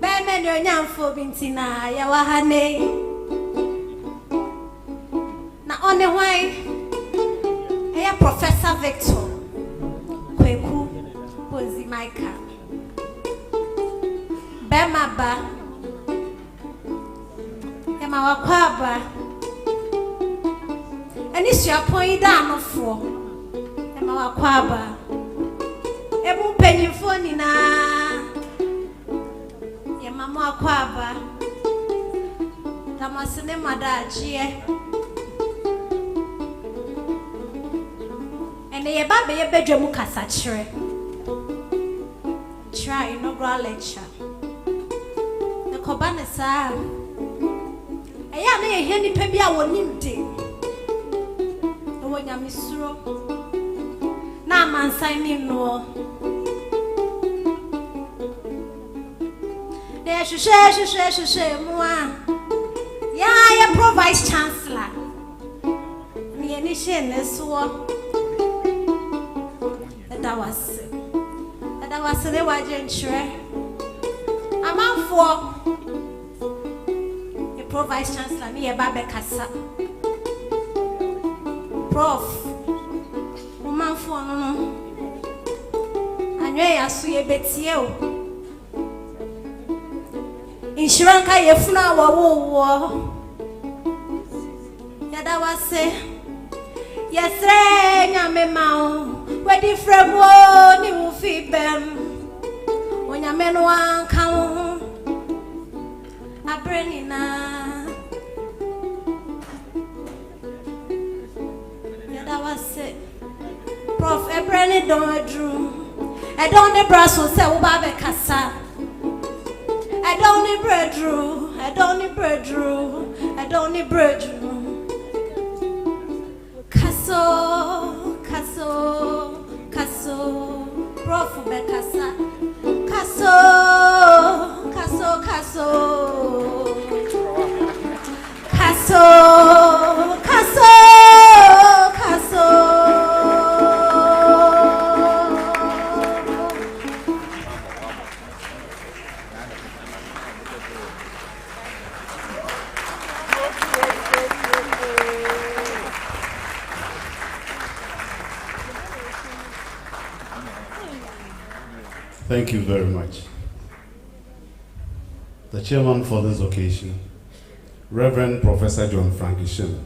Beme no nyamfo bintina ya wahane. Na one why eya Professor Victor Kweku Bondzi Micah. Bema ba ema wakwaba. Eni sua point da no fo. Ema wakwaba. Ebu penyifo ni na ye mama akwaba tamasine madachie ene ye babe ye bedwam kasa kire try inaugural lecture ne koba ne sa eya na ye hia nipa bia wonimde no wonyamesuro na mansan ni no she moi ya Prof Vice Chancellor ni eni she ne so that was the waje nchre amanfo the Prof Vice Chancellor ni ye ba be kasa Prof amanfo no anwe ya so ye betie o Inshuranka yefuna wawo yada wase yesre nyame mao wedi fremo ni ufibem onyame no anka ho abreni na yada wase Prof ebreni don adru e don de braso se wo ba be kasa I don't need breadroom. I don't need breadroom. I don't need breadroom. Kaso, kaso, kaso. Prof be kasa. Kaso, kaso, kaso. Kaso, kaso, kaso. Thank you very much. The chairman for this occasion, Reverend Professor John Frankie Shin.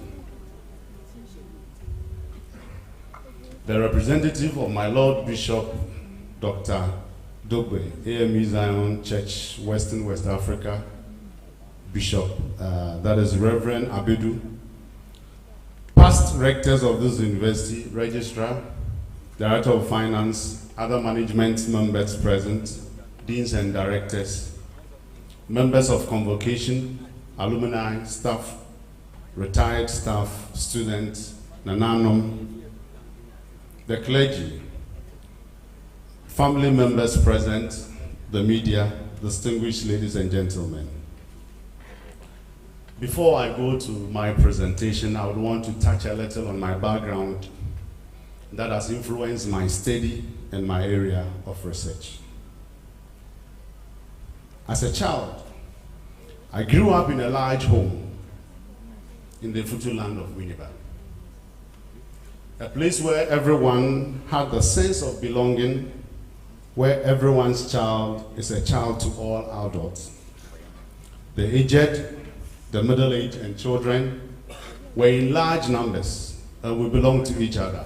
The representative of my Lord Bishop, Dr. Dogbe, AME Zion Church, Western West Africa, Bishop, that is Reverend Abedu, past rectors of this university, registrar, Director of Finance, other management members present, deans and directors, members of convocation, alumni, staff, retired staff, students, Nananum, the clergy, family members present, the media, distinguished ladies and gentlemen. Before I go to my presentation, I would want to touch a little on my background that has influenced my study and my area of research. As a child, I grew up in a large home in the Futu land of Winneba, a place where everyone had the sense of belonging, where everyone's child is a child to all adults. The aged, the middle-aged, and children were in large numbers, and we belonged to each other,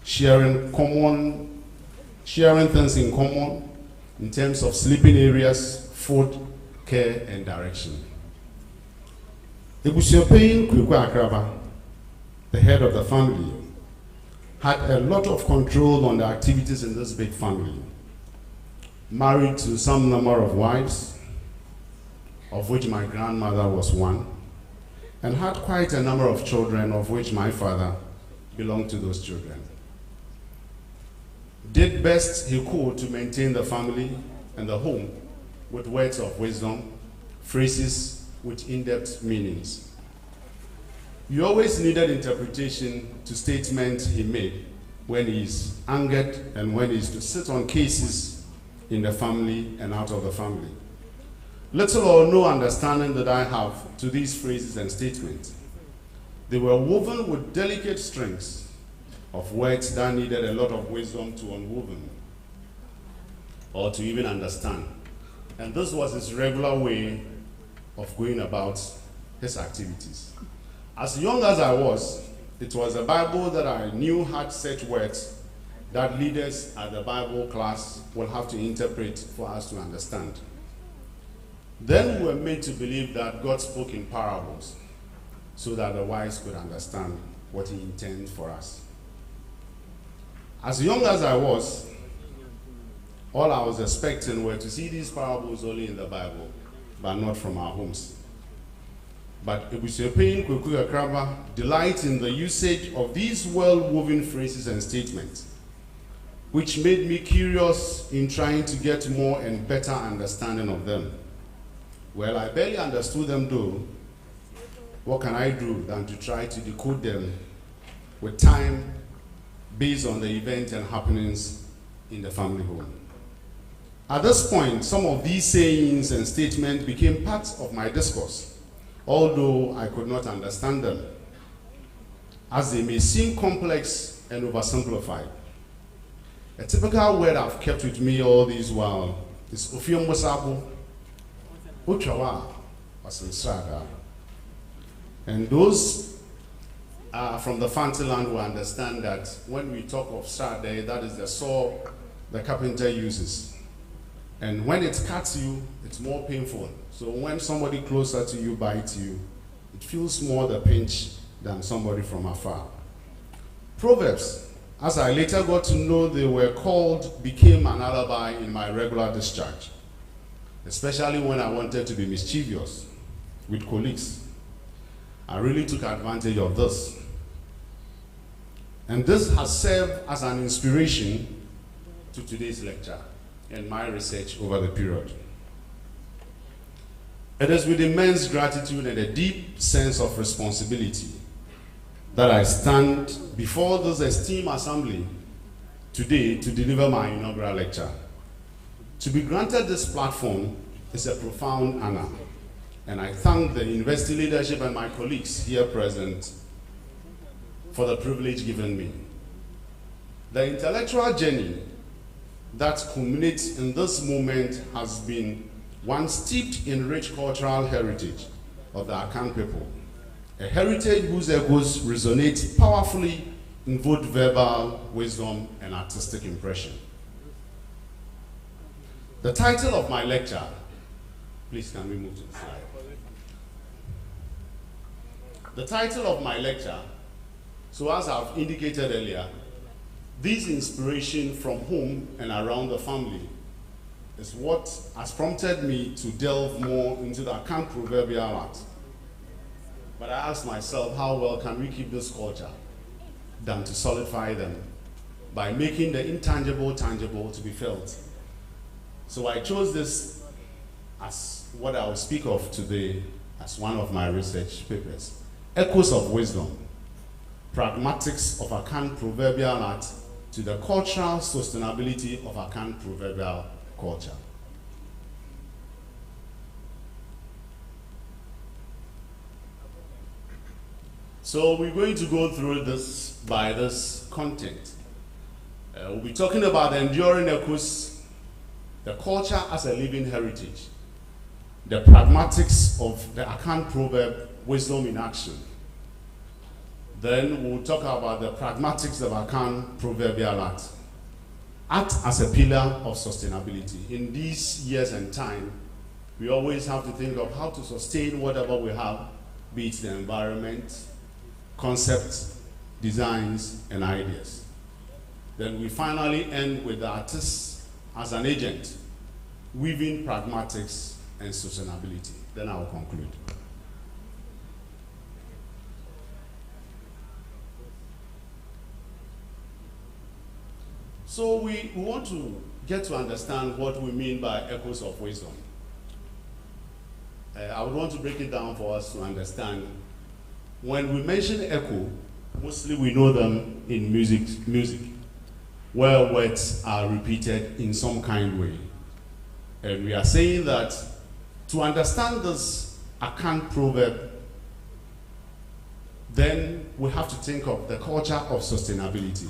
sharing things in common in terms of sleeping areas, food, care, and direction. Ebusuapein Kweku Akraba, the head of the family, had a lot of control on the activities in this big family. Married to some number of wives, of which my grandmother was one, and had quite a number of children, of which my father belonged to those children. Did best he could to maintain the family and the home with words of wisdom, phrases with in-depth meanings. You always needed interpretation to statements he made when he is angered and when he is to sit on cases in the family and out of the family. little or no understanding that I have to these phrases and statements. They were woven with delicate strings of words that needed a lot of wisdom to unwoven or to even understand. And this was his regular way of going about his activities. As young as I was, it was a Bible that I knew had set words that leaders at the Bible class will have to interpret for us to understand. Then we were made to believe that God spoke in parables so that the wise could understand what he intended for us. As young as I was, all I was expecting were to see these parables only in the Bible, but not from our homes. But Ebusuapin Kweku Akraba delight in the usage of these well-woven phrases and statements, which made me curious in trying to get more and better understanding of them. Well, I barely understood them though. What can I do than to try to decode them with time based on the events and happenings in the family home? At this point, some of these sayings and statements became parts of my discourse, although I could not understand them, as they may seem complex and oversimplified. A typical word I've kept with me all this while is Ofiombosapo, Uchawa, Wasansada. And those from the fancy land will understand that when we talk of Sade, that is the saw the carpenter uses. And when it cuts you, it's more painful. So when somebody closer to you bites you, it feels more the pinch than somebody from afar. Proverbs, as I later got to know they were called, became an alibi in my regular discharge, especially when I wanted to be mischievous with colleagues. I really took advantage of this. And this has served as an inspiration to today's lecture and my research over the period. It is with immense gratitude and a deep sense of responsibility that I stand before this esteemed assembly today to deliver my inaugural lecture. To be granted this platform is a profound honor, and I thank the university leadership and my colleagues here present for the privilege given me. The intellectual journey that culminates in this moment has been one steeped in rich cultural heritage of the Akan people, a heritage whose echoes resonate powerfully in both verbal wisdom and artistic impression. The title of my lecture, please can we move to the slide? The title of my lecture, so as I've indicated earlier, this inspiration from home and around the family is what has prompted me to delve more into the Akan proverbial art. But I asked myself, how well can we keep this culture than to solidify them by making the intangible tangible to be felt? So I chose this as what I will speak of today as one of my research papers. Echoes of Wisdom, Pragmatics of Akan Proverbial Art to the Cultural Sustainability of Akan Proverbial Culture. So we're going to go through this by this content. We'll be talking about the enduring echoes, the culture as a living heritage, the pragmatics of the Akan proverb, wisdom in action. Then we'll talk about the pragmatics of Akan proverbial art. Art as a pillar of sustainability. In these years and time, we always have to think of how to sustain whatever we have, be it the environment, concepts, designs, and ideas. Then we finally end with the artist as an agent, weaving pragmatics and sustainability. Then I will conclude. So we want to get to understand what we mean by echoes of wisdom. I would want to break it down for us to understand. When we mention echo, mostly we know them in music, where words are repeated in some kind way. And we are saying that to understand this Akan proverb, then we have to think of the culture of sustainability.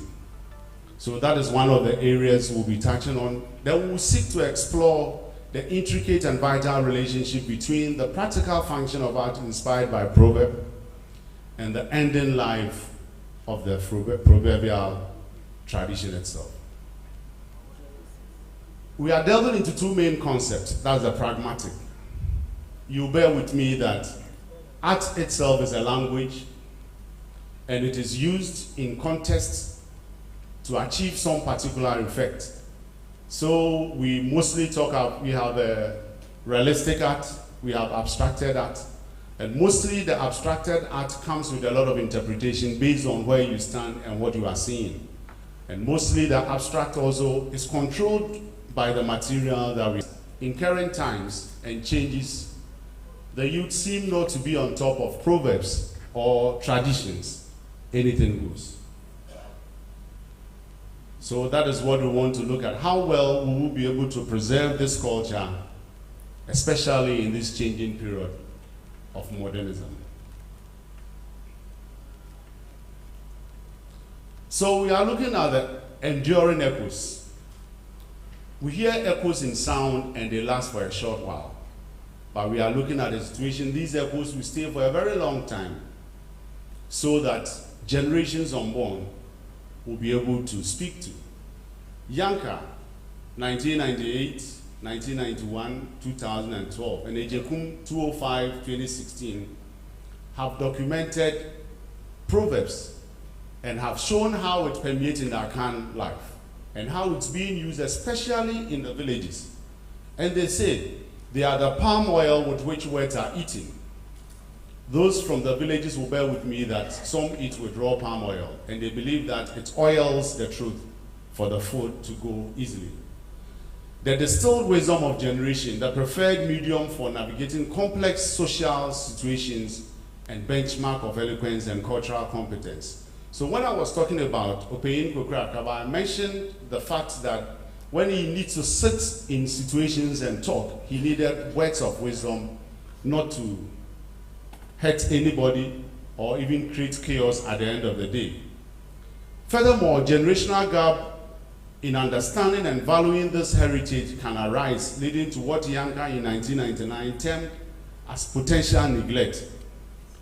So that is one of the areas we'll be touching on. Then we'll seek to explore the intricate and vital relationship between the practical function of art inspired by proverb and the ending life of the proverbial tradition itself. We are delving into two main concepts. That's the pragmatic. You bear with me that art itself is a language and it is used in context to achieve some particular effect. So we mostly we have a realistic art, we have abstracted art, and mostly the abstracted art comes with a lot of interpretation based on where you stand and what you are seeing. And mostly the abstract also is controlled by the material that we. In current times and changes, the youth seem not to be on top of proverbs or traditions. Anything goes. So that is what we want to look at. How well we will be able to preserve this culture, especially in this changing period of modernism. So we are looking at the enduring echoes. We hear echoes in sound and they last for a short while. But we are looking at a situation, these echoes will stay for a very long time so that generations unborn will be able to speak to. Yanka, 1998, 1991, 2012, and Ejekum 205, 2016 have documented proverbs and have shown how it permeates in the Akan life and how it's being used especially in the villages. And they say they are the palm oil with which words are eaten. Those from the villages will bear with me that some eat with raw palm oil, and they believe that it oils the truth for the food to go easily. The distilled wisdom of generation, the preferred medium for navigating complex social situations and benchmark of eloquence and cultural competence. So when I was talking about Opeyin Kweku, I mentioned the fact that when he needs to sit in situations and talk, he needed words of wisdom, not to hurt anybody or even create chaos at the end of the day. Furthermore, generational gap in understanding and valuing this heritage can arise, leading to what Yanka in 1999 termed as potential neglect.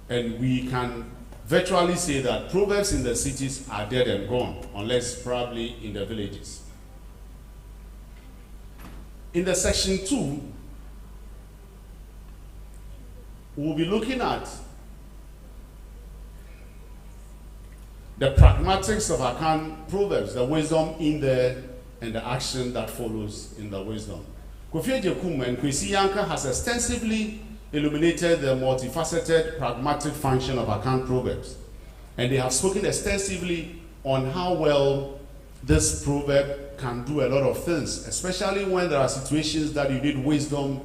And we can virtually say that proverbs in the cities are dead and gone, unless probably in the villages. In the section 2, we'll be looking at the pragmatics of Akan proverbs, the wisdom in there, and the action that follows in the wisdom. Kofi Ejekum and Kwesi Yanka has extensively illuminated the multifaceted pragmatic function of Akan proverbs. And they have spoken extensively on how well this proverb can do a lot of things, especially when there are situations that you need wisdom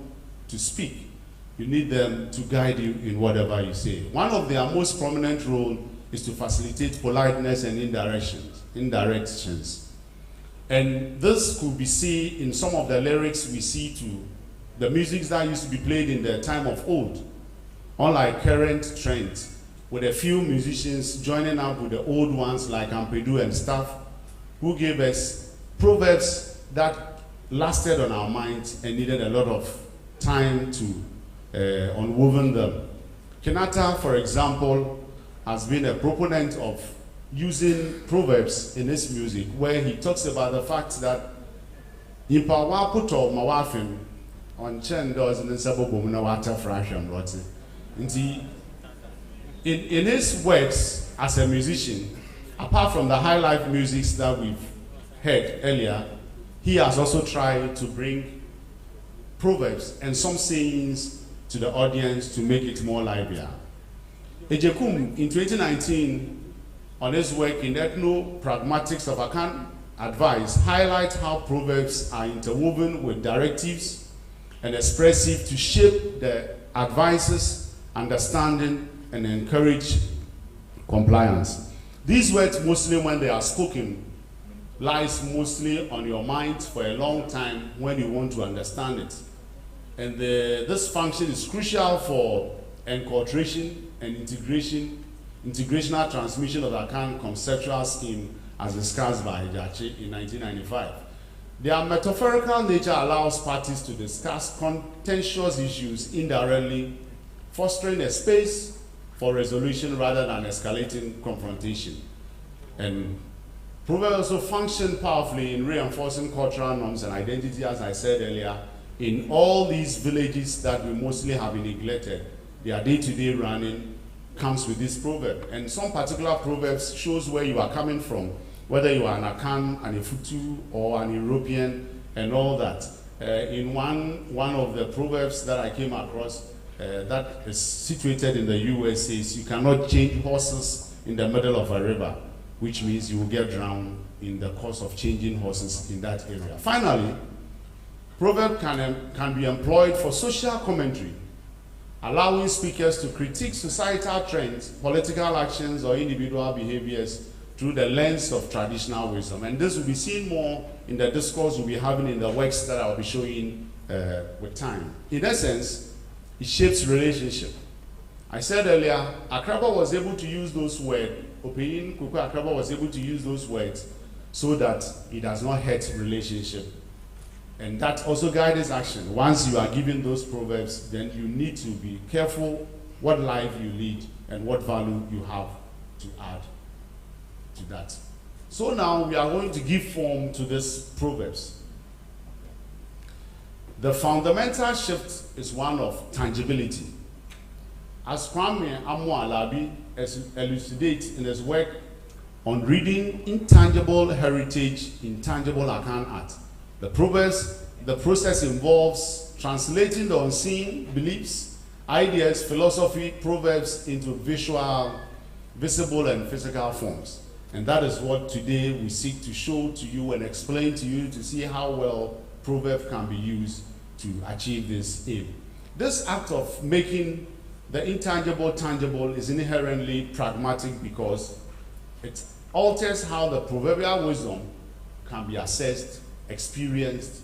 to speak. You need them to guide you in whatever you say. One of their most prominent roles is to facilitate politeness and indirections. And this could be seen in some of the lyrics we see to the music that used to be played in the time of old. Unlike current trends, with a few musicians joining up with the old ones like Ampedu and staff, who gave us proverbs that lasted on our minds and needed a lot of time to unwoven them. Kenata, for example, has been a proponent of using proverbs in his music, where he talks about the fact that in his works as a musician, apart from the high life music that we've heard earlier, he has also tried to bring proverbs and some sayings to the audience to make it more livelier. Ejekum in 2019, on his work in Ethno Pragmatics of Akan Advice, highlights how proverbs are interwoven with directives and expressive to shape the advices, understanding, and encourage compliance. These words, mostly when they are spoken, lies mostly on your mind for a long time when you want to understand it. And this function is crucial for enculturation and integrational transmission of the Akan conceptual scheme as discussed by Jachi in 1995. Their metaphorical nature allows parties to discuss contentious issues indirectly, fostering a space for resolution rather than escalating confrontation. And proverbs also function powerfully in reinforcing cultural norms and identity, as I said earlier, in all these villages that we mostly have been neglected. Their day-to-day running comes with this proverb. And some particular proverbs shows where you are coming from, whether you are an Akan, an Ifutu, or an European, and all that. In one of the proverbs that I came across that is situated in the US says, you cannot change horses in the middle of a river, which means you will get drowned in the course of changing horses in that area. Finally, proverb can be employed for social commentary, allowing speakers to critique societal trends, political actions, or individual behaviors through the lens of traditional wisdom. And this will be seen more in the discourse we'll be having in the works that I'll be showing with time. In essence, it shapes relationship. I said earlier, Akraba was able to use those words, Kweku Akraba was able to use those words so that it does not hurt relationship. And that also guides his action. Once you are given those proverbs, then you need to be careful what life you lead and what value you have to add to that. So now we are going to give form to these proverbs. The fundamental shift is one of tangibility. As Kwame Amu-Alabi elucidates in his work on reading intangible heritage in tangible Akan art, the process involves translating the unseen beliefs, ideas, philosophy, proverbs into visual, visible, and physical forms. And that is what today we seek to show to you and explain to you to see how well proverb can be used to achieve this aim. This act of making the intangible tangible is inherently pragmatic because it alters how the proverbial wisdom can be assessed, experienced,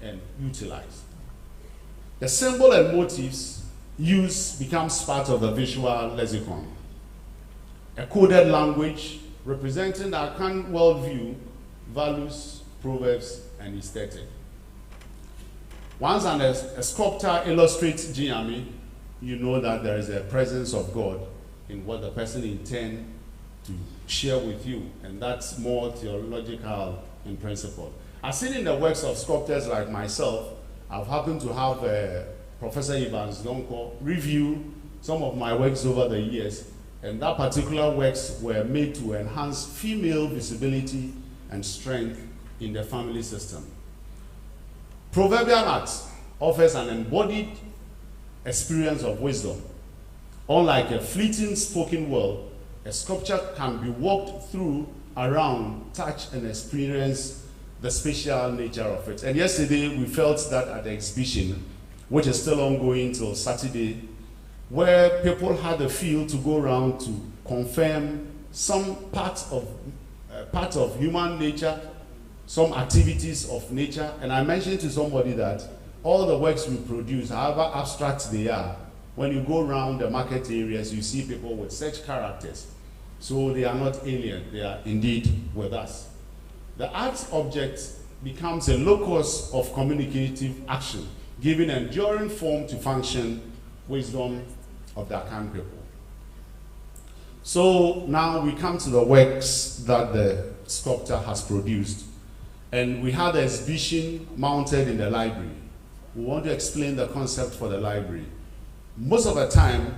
and utilized. The symbol and motifs used becomes part of the visual lexicon. A coded language representing the Akan worldview, values, proverbs, and aesthetic. Once a sculptor illustrates Jiami, you know that there is a presence of God in what the person intends to share with you, and that's more theological in principle. I've seen in the works of sculptors like myself, I've happened to have Professor Evans Donko review some of my works over the years, and that particular works were made to enhance female visibility and strength in the family system. Proverbial art offers an embodied experience of wisdom. Unlike a fleeting spoken word, a sculpture can be walked through, around, touch, and experience the spatial nature of it. And yesterday we felt that at the exhibition, which is still ongoing till Saturday, where people had a feel to go around to confirm some part of human nature, some activities of nature. And I mentioned to somebody that all the works we produce, however abstract they are, when you go around the market areas, you see people with such characters. So they are not alien, they are indeed with us. The art object becomes a locus of communicative action, giving enduring form to function, wisdom of the Akan people. So now we come to the works that the sculptor has produced. And we had the exhibition mounted in the library. We want to explain the concept for the library. Most of the time,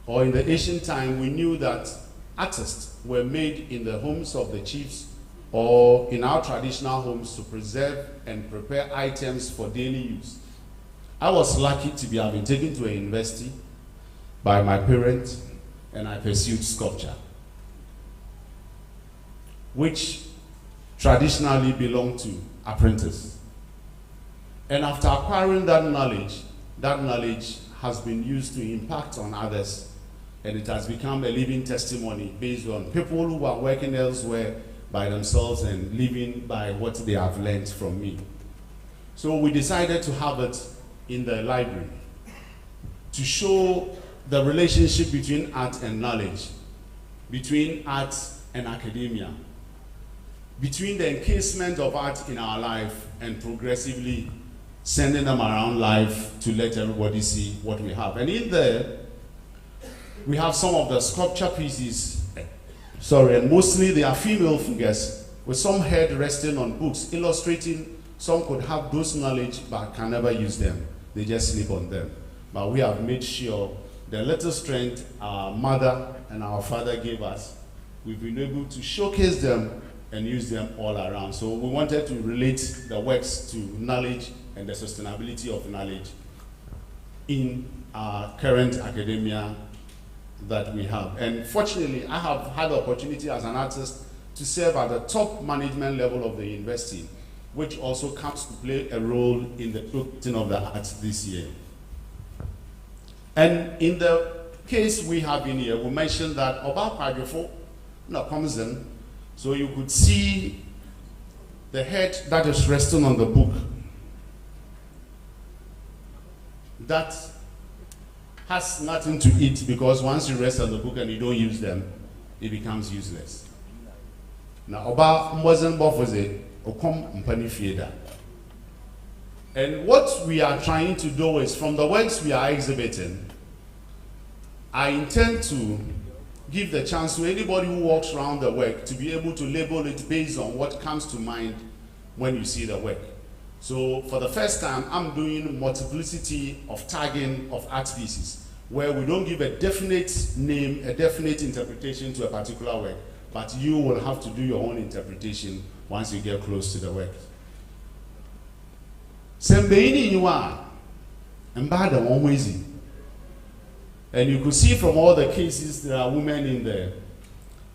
or in the ancient time, we knew that artists were made in the homes of the chiefs or in our traditional homes to preserve and prepare items for daily use. I was lucky to have been taken to a university by my parents, and I pursued sculpture, which traditionally belonged to apprentices. And after acquiring that knowledge has been used to impact on others, and it has become a living testimony based on people who are working elsewhere by themselves and living by what they have learned from me. So we decided to have it in the library to show the relationship between art and knowledge, between art and academia, between the encasement of art in our life and progressively sending them around life to let everybody see what we have. And in there, we have some of the sculpture pieces, and mostly they are female figures with some head resting on books, illustrating some could have those knowledge but can never use them. They just sleep on them. But we have made sure the little strength our mother and our father gave us, we've been able to showcase them and use them all around. So we wanted to relate the works to knowledge and the sustainability of knowledge in our current academia that we have. And fortunately, I have had the opportunity as an artist to serve at the top management level of the university, which also comes to play a role in the showcasing of the arts this year. And in the case we have in here, we mentioned that Oba Kwadwofo comes in, so you could see the head that is resting on the book. That has nothing to eat, because once you rest on the book and you don't use them, it becomes useless. Now, Oba wasn't Bofoze, Okom Mpani Fieda. And what we are trying to do is, from the works we are exhibiting, I intend to give the chance to anybody who walks around the work to be able to label it based on what comes to mind when you see the work. So for the first time, I'm doing multiplicity of tagging of art pieces, where we don't give a definite name, a definite interpretation to a particular work, but you will have to do your own interpretation once you get close to the work. Sembeini Yua, and Bada Omwezi. And you could see from all the cases there are women in there.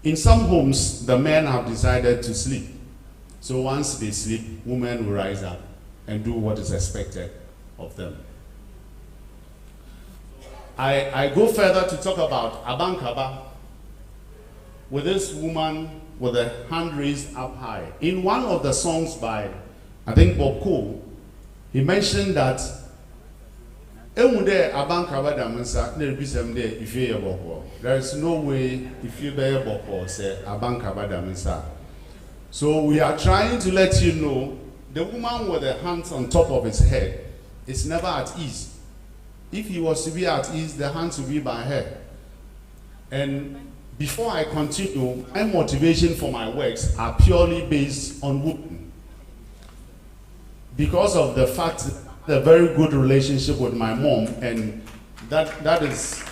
In some homes, the men have decided to sleep. So once they sleep, women will rise up and do what is expected of them. I go further to talk about Abankaba, with this woman with a hand raised up high. In one of the songs by, I think, Bob Cole, he mentioned that there is no way if you bear boko say abankabadaminsa. So we are trying to let you know the woman with the hands on top of his head is never at ease. If he was to be at ease, the hands would be by her. And before I continue, my motivation for my works are purely based on women, because of the fact that a very good relationship with my mom, and that is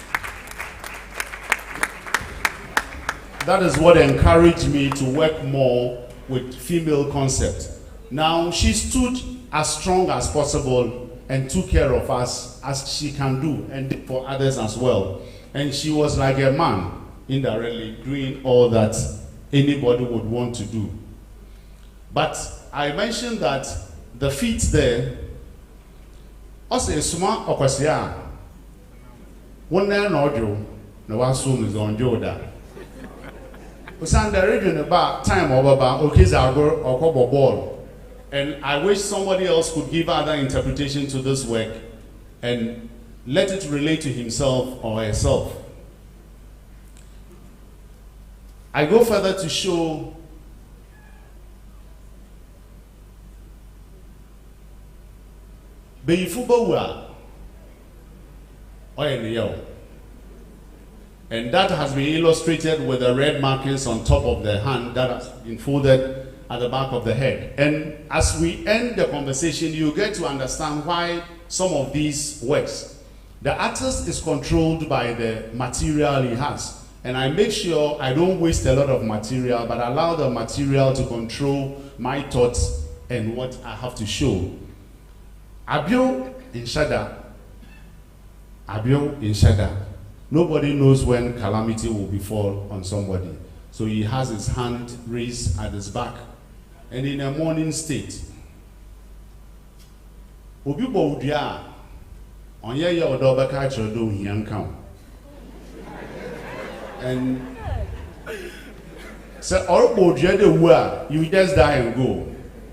what encouraged me to work more with female concept. Now, she stood as strong as possible and took care of us as she can do, and for others as well. And she was like a man, indirectly doing all that anybody would want to do. But I mentioned that the feet there, also suma okwasia wonna na odwo na wasum is on joda usanda region about time obaba okizago okobo ball. And I wish somebody else could give other interpretation to this work and let it relate to himself or herself. I go further to show and that has been illustrated with the red markings on top of the hand that has been folded at the back of the head. And as we end the conversation, you get to understand why some of these works. The artist is controlled by the material he has. And I make sure I don't waste a lot of material, but allow the material to control my thoughts and what I have to show. Abio in Shada. Nobody knows when calamity will befall on somebody. So he has his hand raised at his back. And in a mourning state. Obi bo udia onye ye odo beka chodo hian kan. And so all bo udia de wu a, you just die and go.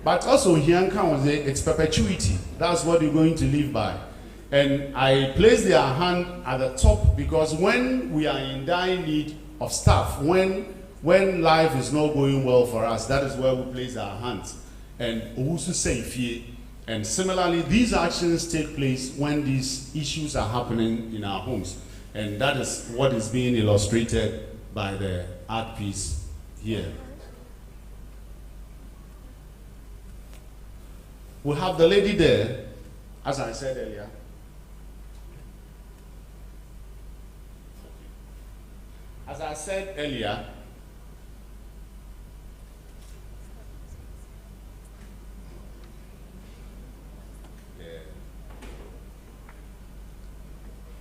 But also hian kan was it's perpetuity. That's what you're going to live by. And I place their hand at the top because when we are in dire need of staff, when life is not going well for us, that is where we place our hands. And also say, and similarly, these actions take place when these issues are happening in our homes. And that is what is being illustrated by the art piece here. We have the lady there, as I said earlier. As I said earlier,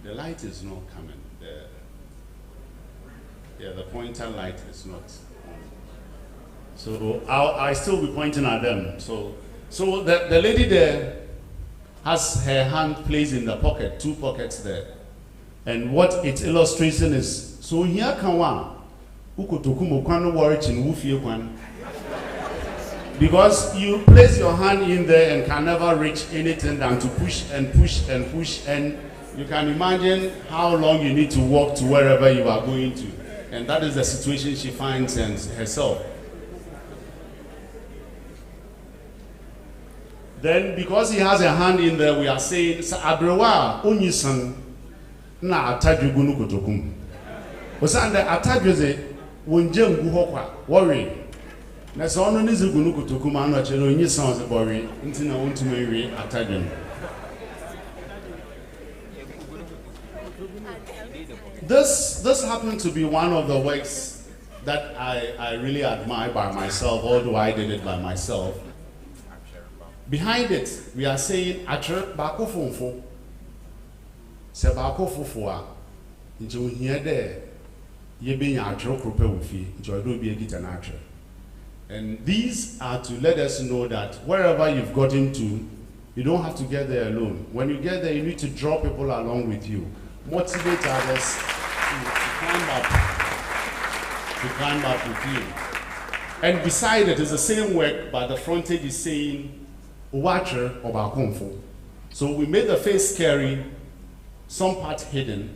the light is not coming. The pointer light is not on. So I still be pointing at them. So the lady there has her hand placed in the pocket, 2 pockets there. And what it's illustrating is, so here can one, because you place your hand in there and can never reach anything than to push and push and push, and you can imagine how long you need to walk to wherever you are going to. And that is the situation she finds herself. Then, because he has a hand in there, we are saying, Abrewa, Onyisan, na atadwe gunu kotokum. Osanda atadwe ze wonje ngu hokwa worry. Na so ono nizi gunu kotokum anu achelo onyisan ze worry. Nti na wontuma wi atadwe. This happened to be one of the works that I really admire by myself, although I did it by myself. Behind it, we are saying, "Atre bako fonfo, se bako fofo a, nje ohia de ye be nya atre krope wofi, nje odo bi egita na atre." And these are to let us know that wherever you've gotten to, you don't have to get there alone. When you get there, you need to draw people along with you, motivate others to climb up with you. And beside it is the same work, but the frontage is saying, Watcher of our comfort. So we made the face scary, some part hidden,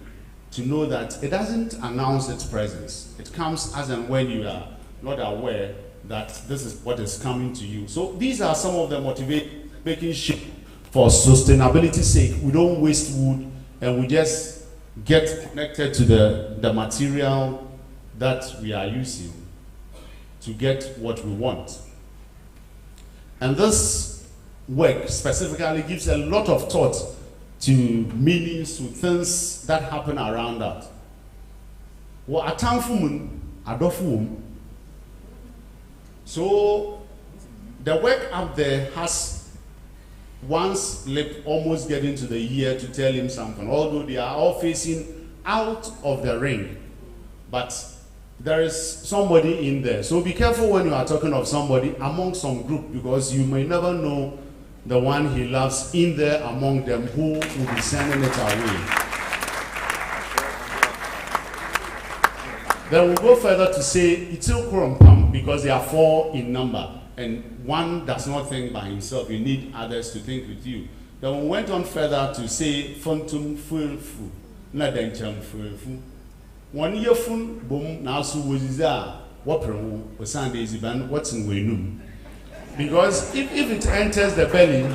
to know that it doesn't announce its presence. It comes as and when you are not aware that this is what is coming to you. So these are some of the making sure for sustainability's sake, we don't waste wood and we just get connected to the material that we are using to get what we want. And this work specifically gives a lot of thought to meanings, to things that happen around us. Well, a town woman, a dofu. So the work up there has one's lip almost getting to the ear to tell him something, although they are all facing out of the ring. But there is somebody in there. So be careful when you are talking of somebody among some group, because you may never know the one he loves in there among them who will be sending it away. Then we'll go further to say Itil Kurumpam, because they are 4 in number and one does not think by himself. You need others to think with you. Then we went on further to say Fontum Fulfu, Nadencham Fulfu. 1 year fun boom now so waziza wapro Sunday ziban what's in wenum. Because if it enters the belly,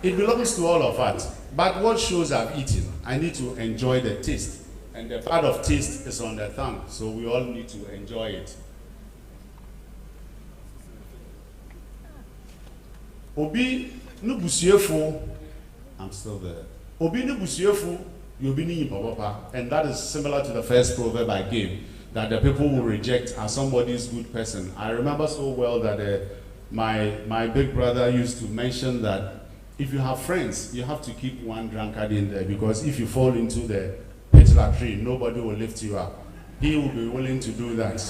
it belongs to all of us. But what shows I've eaten, I need to enjoy the taste. And the part of taste is on the tongue. So we all need to enjoy it. Obi nubusiefo, I'm still there. Obi nubusiefo, yobi ni papa. And that is similar to the first proverb I gave, that the people will reject as somebody's good person. I remember so well that my big brother used to mention that if you have friends, you have to keep one drunkard in there, because if you fall into the pitcher tree, nobody will lift you up. He will be willing to do that.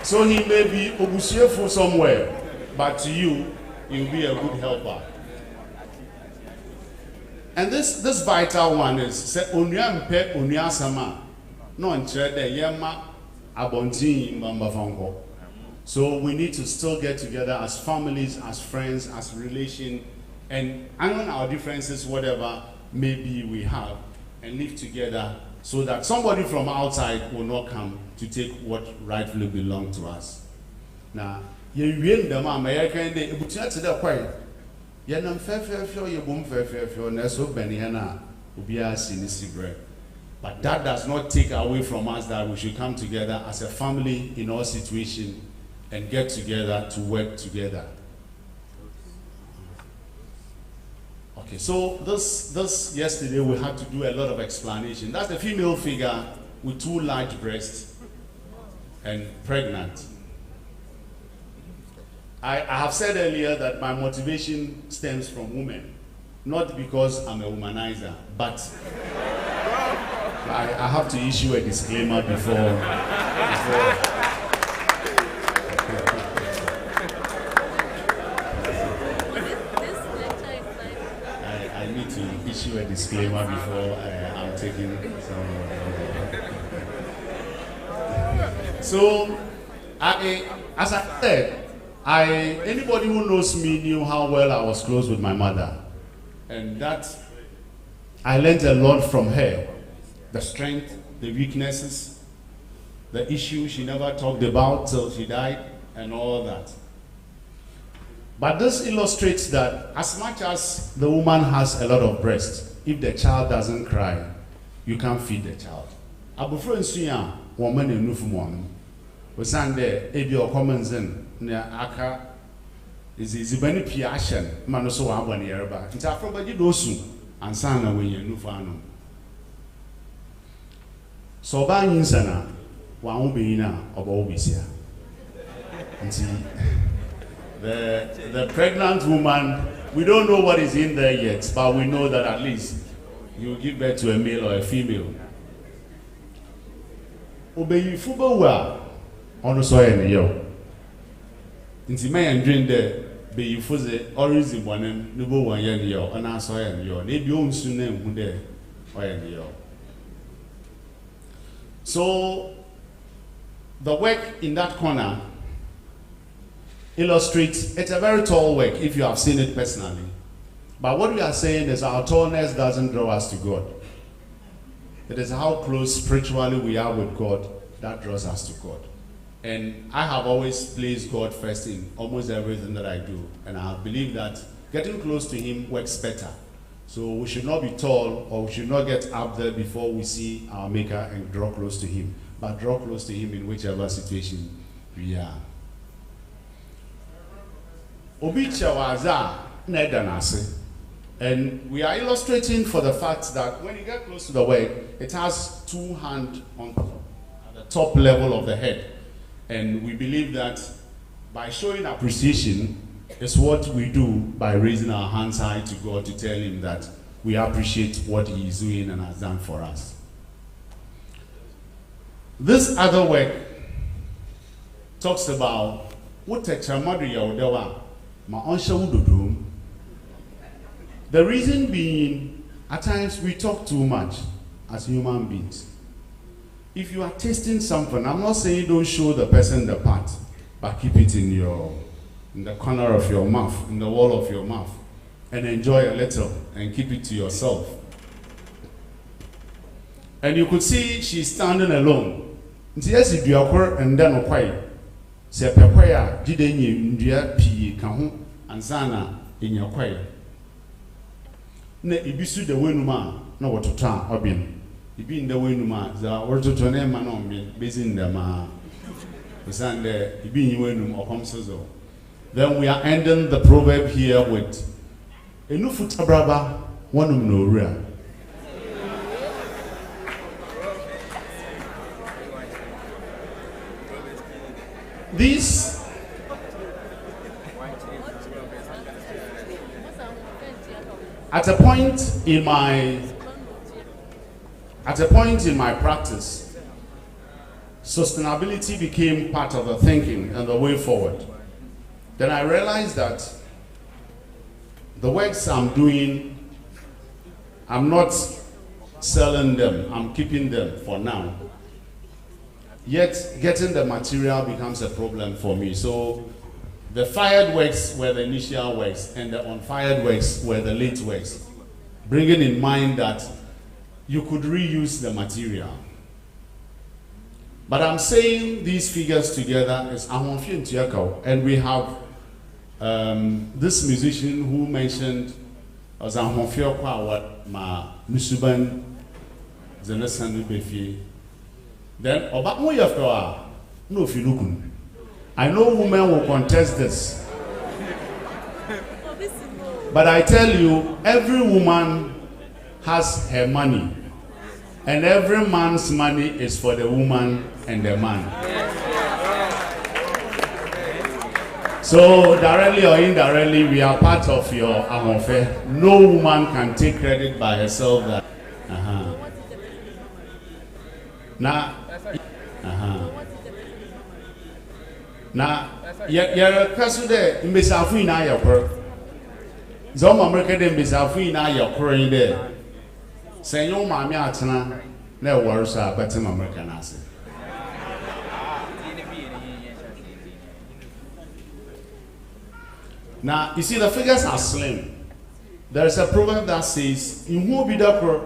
So he may be obusiefo somewhere, but to you, he'll be a good helper. And this vital one is say onuya mpe onuya sama no nkyere de yema abontin mbamba fanko. So we need to still get together as families, as friends, as relation, and iron our differences, whatever maybe we have, and live together so that somebody from outside will not come to take what rightfully belongs to us. Now, you win the man, may I can de to the quiet. Yanam fair, you boom fair, Nesso Beniana, Ubia Sinisi bread. But that does not take away from us that we should come together as a family in all situations and get together to work together. Okay, so this yesterday we had to do a lot of explanation. That's the female figure with 2 large breasts and pregnant. I have said earlier that my motivation stems from women, not because I'm a womanizer, but I have to issue a disclaimer before. I need to issue a disclaimer before I'm taking some. So, as I said, anybody who knows me knew how well I was close with my mother, and that I learned a lot from her. The strength, the weaknesses, the issues she never talked about till she died, and all that. But this illustrates that as much as the woman has a lot of breast, if the child doesn't cry, you can't feed the child. Abufro nsuya woman enufu mo. We sande ebi okomens in na aka is izibani piashen man so wa abone yerba. Nti afrobaji dosu ansa na we enufu anu. So ba yinsana wa hu be na obo obisia. Nti the pregnant woman, we don't know what is in there yet, but we know that at least you give birth to a male or a female. Obeyi fuba wa ono so yen yo. Nti me and dream there be you fuze origin bonem no bo wan yen yo ona so yen yo. Na bi o nsu na hu there o yen yo. So the work in that corner illustrates, it's a very tall work if you have seen it personally. But what we are saying is our tallness doesn't draw us to God. It is how close spiritually we are with God that draws us to God. And I have always placed God first in almost everything that I do. And I believe that getting close to Him works better. So we should not be tall, or we should not get up there before we see our Maker and draw close to Him. But draw close to Him in whichever situation we are. And we are illustrating for the fact that when you get close to the work, it has 2 hands on at the top level of the head. And we believe that by showing appreciation is what we do by raising our hands high to God to tell Him that we appreciate what He is doing and has done for us. This other work talks about what the reason being, at times we talk too much as human beings. If you are tasting something, I'm not saying don't show the person the part, but keep it in the corner of your mouth, in the wall of your mouth, and enjoy a little and keep it to yourself. And you could see she's standing alone. And then se pekwaya jidenye ndua pii ka ho ansana enya kwaya na ibisu de wenuma na wototo obin ibi nda wenuma za wototo na ma na obin bezin da ma usande ibi nyi wenum okomsozo. Then we are ending the proverb here with enufu tabraba wonum no owura. This at a point in my practice, sustainability became part of the thinking and the way forward. Then I realized that the works I'm doing, I'm not selling them, I'm keeping them for now. Yet getting the material becomes a problem for me. So The fired works were the initial works, and the unfired works were the late works, bringing in mind that you could reuse the material. But I'm saying these figures together is Ahonfie Ntiakao, and we have this musician who mentioned as Ahonfie Okwa ma Nusuban Zenesan Befi. Then Oba Moyafwa no Filukun. I know women will contest this. But I tell you, every woman has her money. And every man's money is for the woman and the man. So directly or indirectly, we are part of your Ahonfe. No woman can take credit by herself that. Now, you're casu there. Mbesafu ina yakor. Zoma America de mbesafu ina yakor in there. Say your mammy atana na worse are better American as. Now you see the figures are slim. There is a proverb that says, "In who be the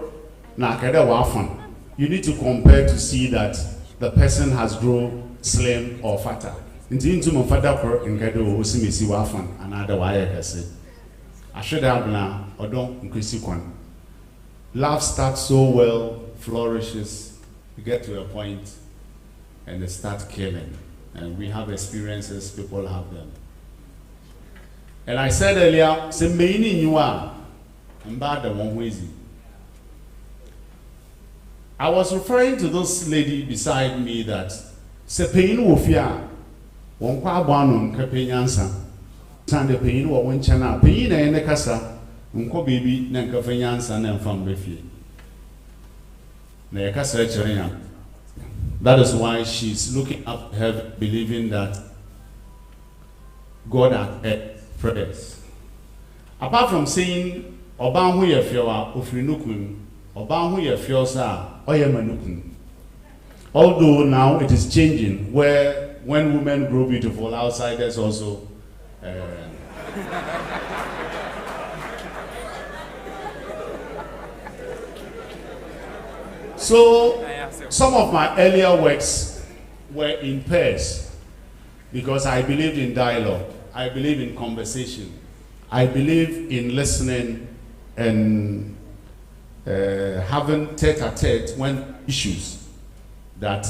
na kada wafan." You need to compare to see that the person has grown slim or fatter. Into my father in Gado, Simisi Wafan, another wire cassette. I should have now, or don't increase one. Love starts so well, flourishes, you get to a point, and they start killing. And we have experiences, people have them. And I said earlier, say, meaning you are, and bad the one easy. I was referring to this lady beside me that, say, pain wofia. One kwa bwanu nkapenyansa tande peyin wo wencha na peyin na ene kasa nko bebi na nkafenyansa na mfam befie na yakasa chirenya. That is why she's looking up heaven, believing that God had heard prayers. Apart from saying oba hu ye fiowa ofirinukun, oba hu ye fiosa oyemanukun. Although now it is changing where when women grow beautiful, outsiders also. So, some of my earlier works were in pairs because I believed in dialogue, I believe in conversation, I believe in listening and having tete-a-tete when issues that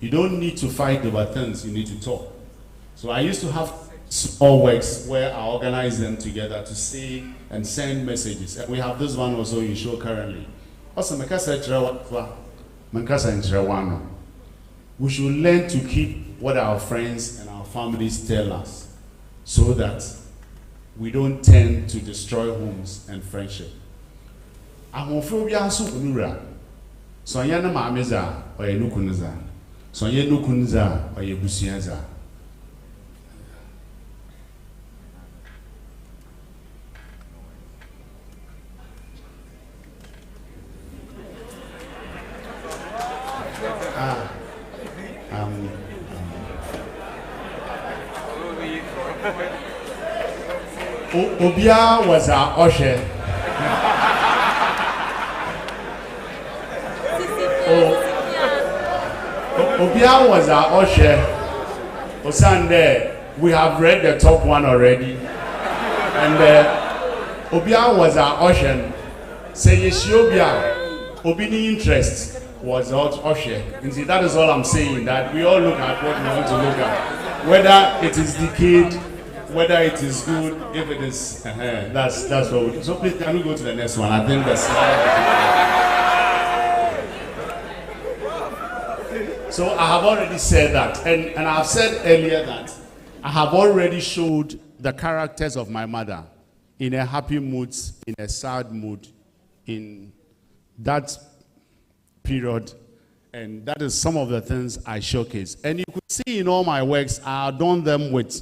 you don't need to fight over things, you need to talk. So I used to have small works where I organize them together to say and send messages. And we have this one also in show currently. Also, we should learn to keep what our friends and our families tell us so that we don't tend to destroy homes and friendship. So I am a or a nukunaza. So ye nukunza or ye busiaza. Obia was our usher. Obia was our usher. Osande, we have read the top one already. And Obia was our usher. Say Obia, Obini interest was our usher. And see, that is all I'm saying, that we all look at what we want to look at. Whether it is decayed, whether it is good, if it is, that's what we do. So please, can we go to the next one? I think the slide. So I have already said that, and I've said earlier that I have already showed the characters of my mother in a happy mood, in a sad mood, in that period, and that is some of the things I showcase. And you could see in all my works, I adorn them with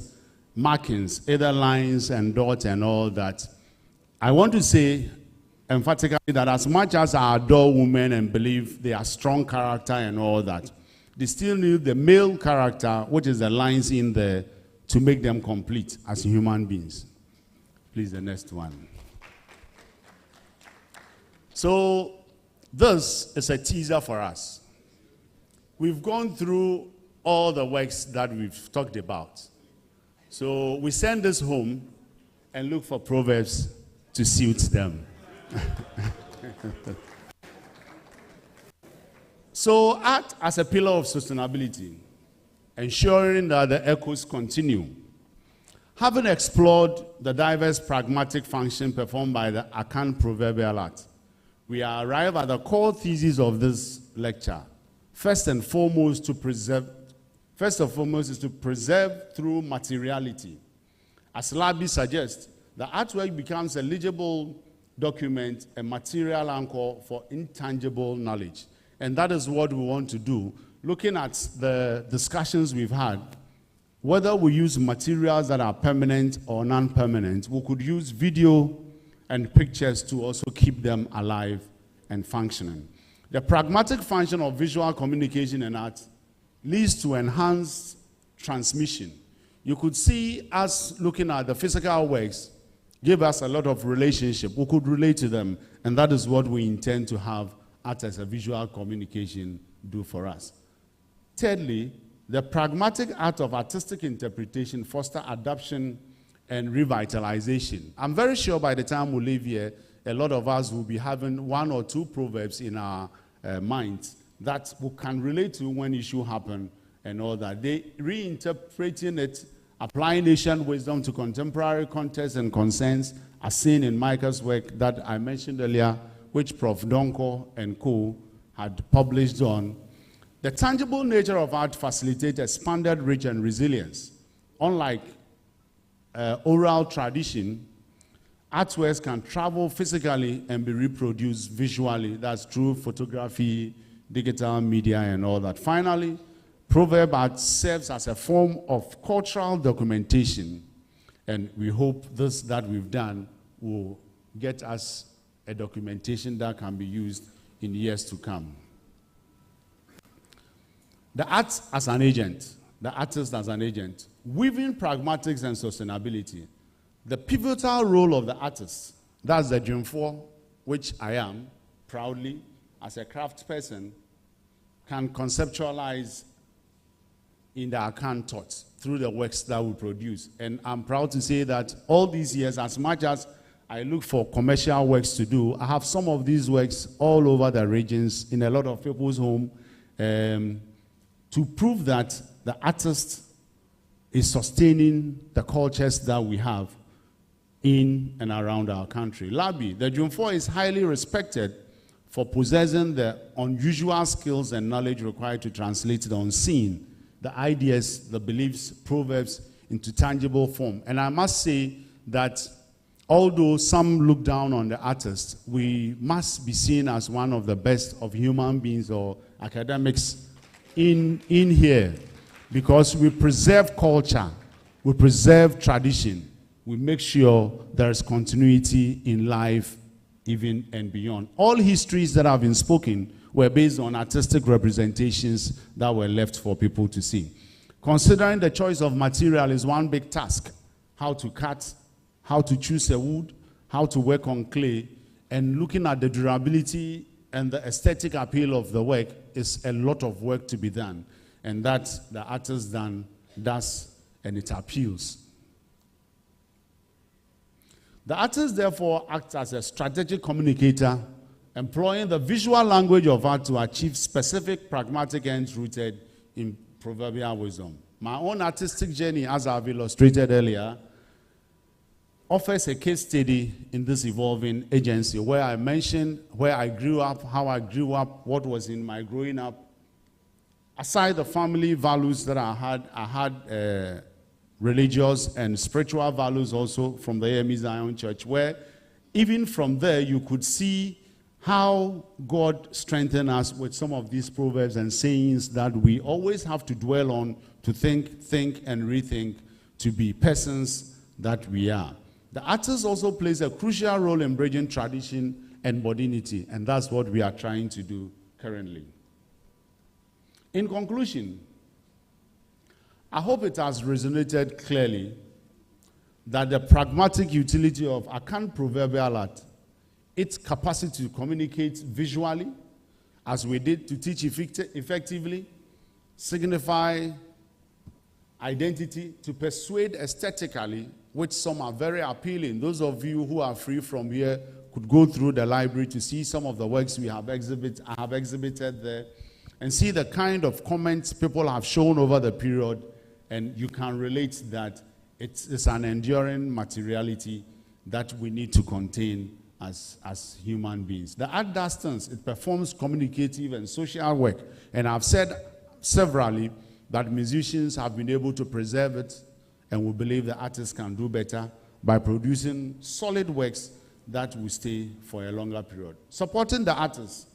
markings, either lines and dots and all that. I want to say emphatically that as much as I adore women and believe they are strong character and all that, they still need the male character, which is the lines in there, to make them complete as human beings. Please, the next one. So this is a teaser for us. We've gone through all the works that we've talked about. So we send this home and look for proverbs to suit them. So art as a pillar of sustainability, ensuring that the echoes continue. Having explored the diverse pragmatic function performed by the Akan proverbial art, we arrive at the core thesis of this lecture. First and foremost is to preserve through materiality. As Labi suggests, the artwork becomes a legible document, a material anchor for intangible knowledge. And that is what we want to do. Looking at the discussions we've had, whether we use materials that are permanent or non-permanent, we could use video and pictures to also keep them alive and functioning. The pragmatic function of visual communication and art leads to enhanced transmission. You could see us looking at the physical works, give us a lot of relationship. We could relate to them, and that is what we intend to have art as a visual communication do for us. Thirdly, the pragmatic art of artistic interpretation foster adoption and revitalization. I'm very sure by the time we leave here, a lot of us will be having one or two proverbs in our minds that we can relate to when issues happen and all that. They reinterpreting it, applying ancient wisdom to contemporary contexts and concerns, as seen in Micah's work that I mentioned earlier, which Prof. Donko and co. had published on. The tangible nature of art facilitates expanded reach and resilience. Unlike oral tradition, artworks can travel physically and be reproduced visually. That's through photography, digital media, and all that. Finally, proverb art serves as a form of cultural documentation, and we hope this that we've done will get us a documentation that can be used in years to come. The art as an agent, the artist as an agent, weaving pragmatics and sustainability. The pivotal role of the artist, that's the Dream 4, which I am proudly, as a craft person, can conceptualize in the Akan thoughts through the works that we produce. And I'm proud to say that all these years, as much as I look for commercial works to do, I have some of these works all over the regions in a lot of people's home to prove that the artist is sustaining the cultures that we have in and around our country. Labi, the Jumfo is highly respected for possessing the unusual skills and knowledge required to translate the unseen, the ideas, the beliefs, proverbs into tangible form. And I must say that although some look down on the artist, we must be seen as one of the best of human beings or academics in here, because we preserve culture, we preserve tradition, we make sure there is continuity in life even and beyond. All histories that have been spoken were based on artistic representations that were left for people to see. Considering the choice of material is one big task: how to cut, how to choose a wood, how to work on clay, and looking at the durability and the aesthetic appeal of the work is a lot of work to be done. And that the artist does, and it appeals. The artist therefore acts as a strategic communicator, employing the visual language of art to achieve specific pragmatic ends rooted in proverbial wisdom. My own artistic journey, as I've illustrated earlier, offers a case study in this evolving agency where I mentioned where I grew up, how I grew up, what was in my growing up. Aside the family values that I had religious and spiritual values also from the AME Zion Church, where even from there you could see how God strengthened us with some of these proverbs and sayings that we always have to dwell on, to think and rethink, to be persons that we are. The artist also plays a crucial role in bridging tradition and modernity, and that's what we are trying to do currently. In conclusion, I hope it has resonated clearly that the pragmatic utility of Akan proverbial art, its capacity to communicate visually, as we did to teach effectively, signify identity, to persuade aesthetically, which some are very appealing. Those of you who are free from here could go through the library to see some of the works I have exhibited there, and see the kind of comments people have shown over the period, and you can relate that it's an enduring materiality that we need to contain as human beings. The art does things. It performs communicative and social work, and I've said severally that musicians have been able to preserve it, and we believe the artists can do better by producing solid works that will stay for a longer period. Supporting the artists,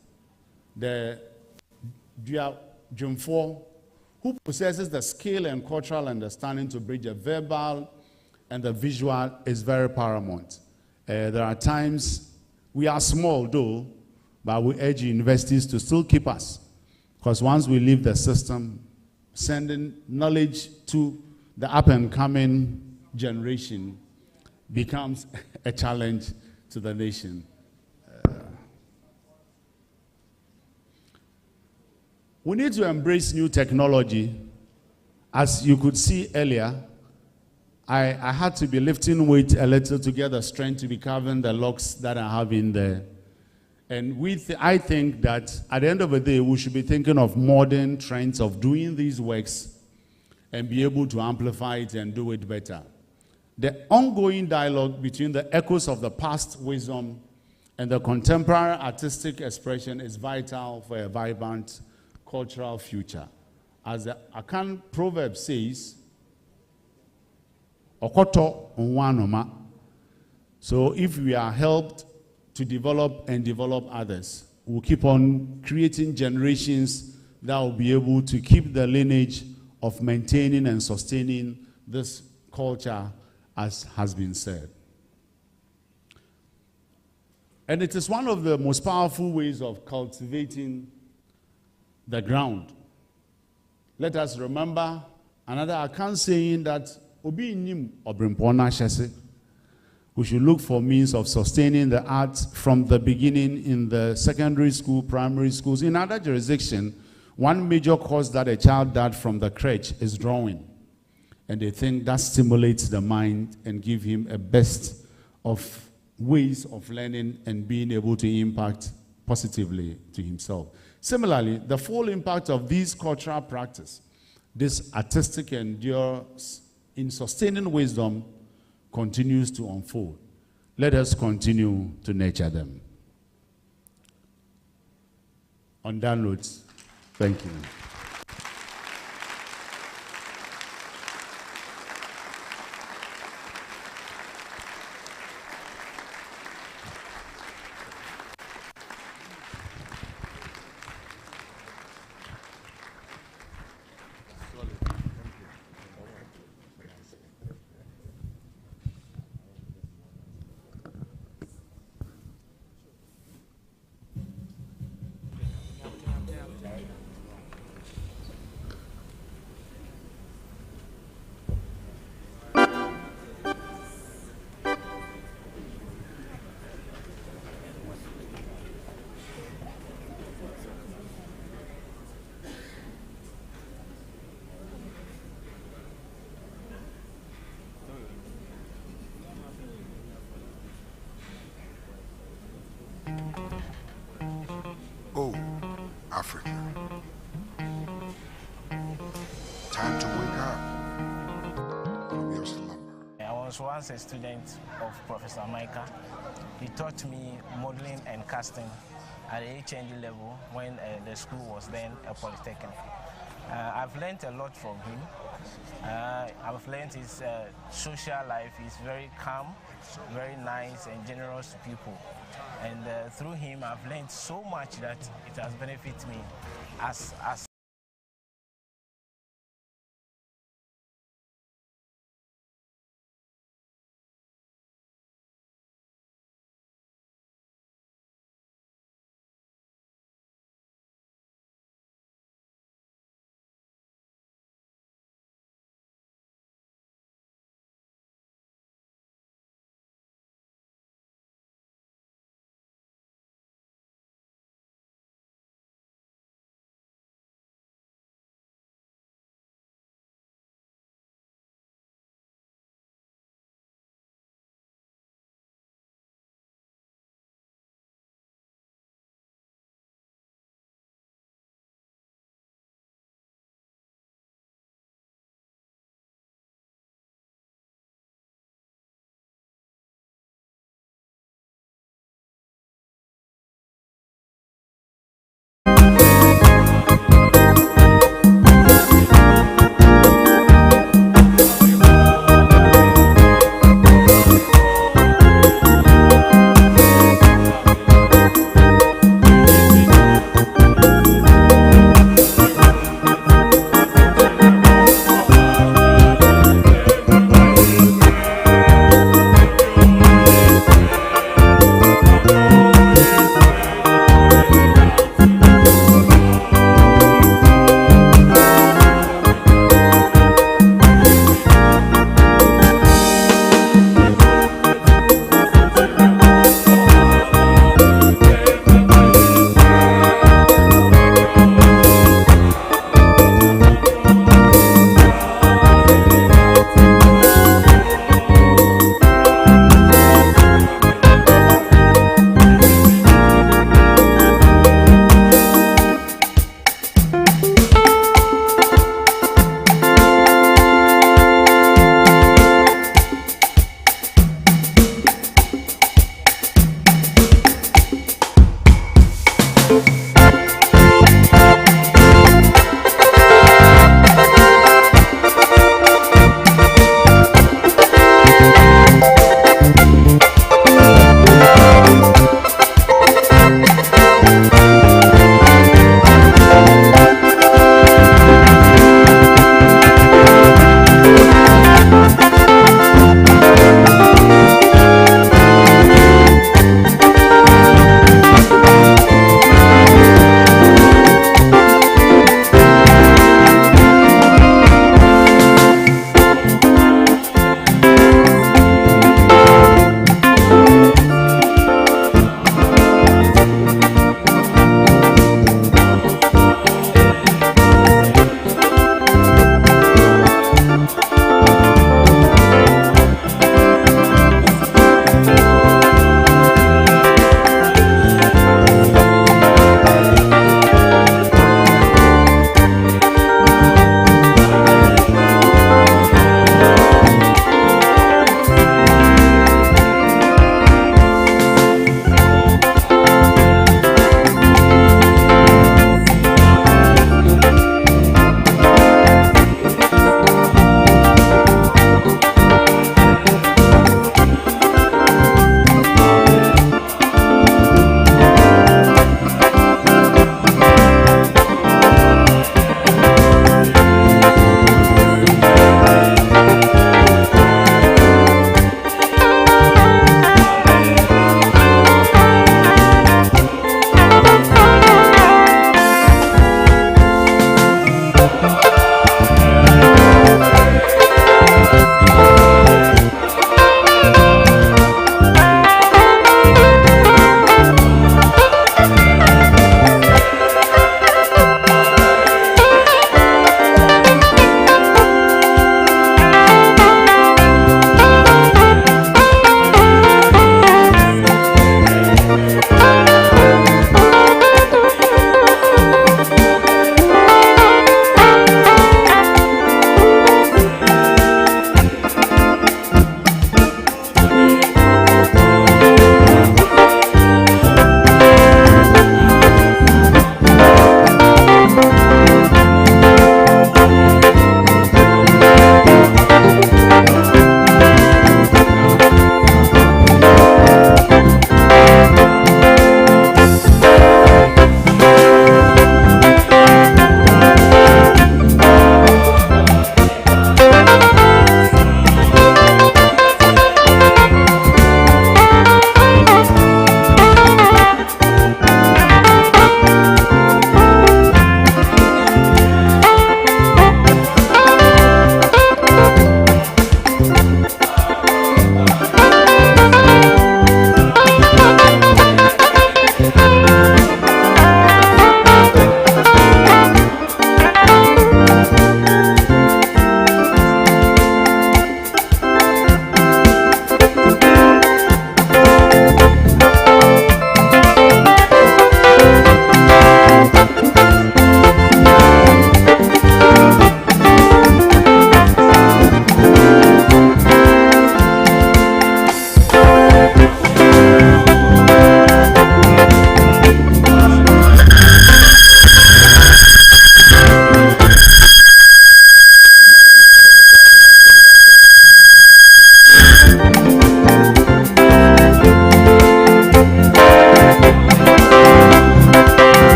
the Jumfo, who possesses the skill and cultural understanding to bridge the verbal and the visual, is very paramount. There are times we are small though, but we urge universities to still keep us, because once we leave the system, sending knowledge to the up-and-coming generation becomes a challenge to the nation. We need to embrace new technology. As you could see earlier, I had to be lifting weight a little to get the strength to be carving the locks that I have in there. And I think that at the end of the day, we should be thinking of modern trends of doing these works and be able to amplify it and do it better. The ongoing dialogue between the echoes of the past wisdom and the contemporary artistic expression is vital for a vibrant cultural future. As the Akan proverb says, Okoto onwanoma. So if we are helped to develop and develop others, we'll keep on creating generations that will be able to keep the lineage of maintaining and sustaining this culture, as has been said. And it is one of the most powerful ways of cultivating the ground. Let us remember another Akan saying that Obi nim obrimpona shese. We should look for means of sustaining the arts from the beginning in the secondary school, primary schools. In other jurisdictions, one major course that a child does from the crèche is drawing. And they think that stimulates the mind and give him a best of ways of learning and being able to impact positively to himself. Similarly, the full impact of these cultural practice, this artistic endurance in sustaining wisdom, continues to unfold. Let us continue to nurture them. On that note, thank you. Oh, Africa. Time to wake up from your slumber. I was once a student of Professor Micah. He taught me modeling and casting at the HND level when the school was then a polytechnic. I've learned a lot from him. I've learned his social life. He's very calm, very nice and generous to people. And through him, I've learned so much that it has benefited me as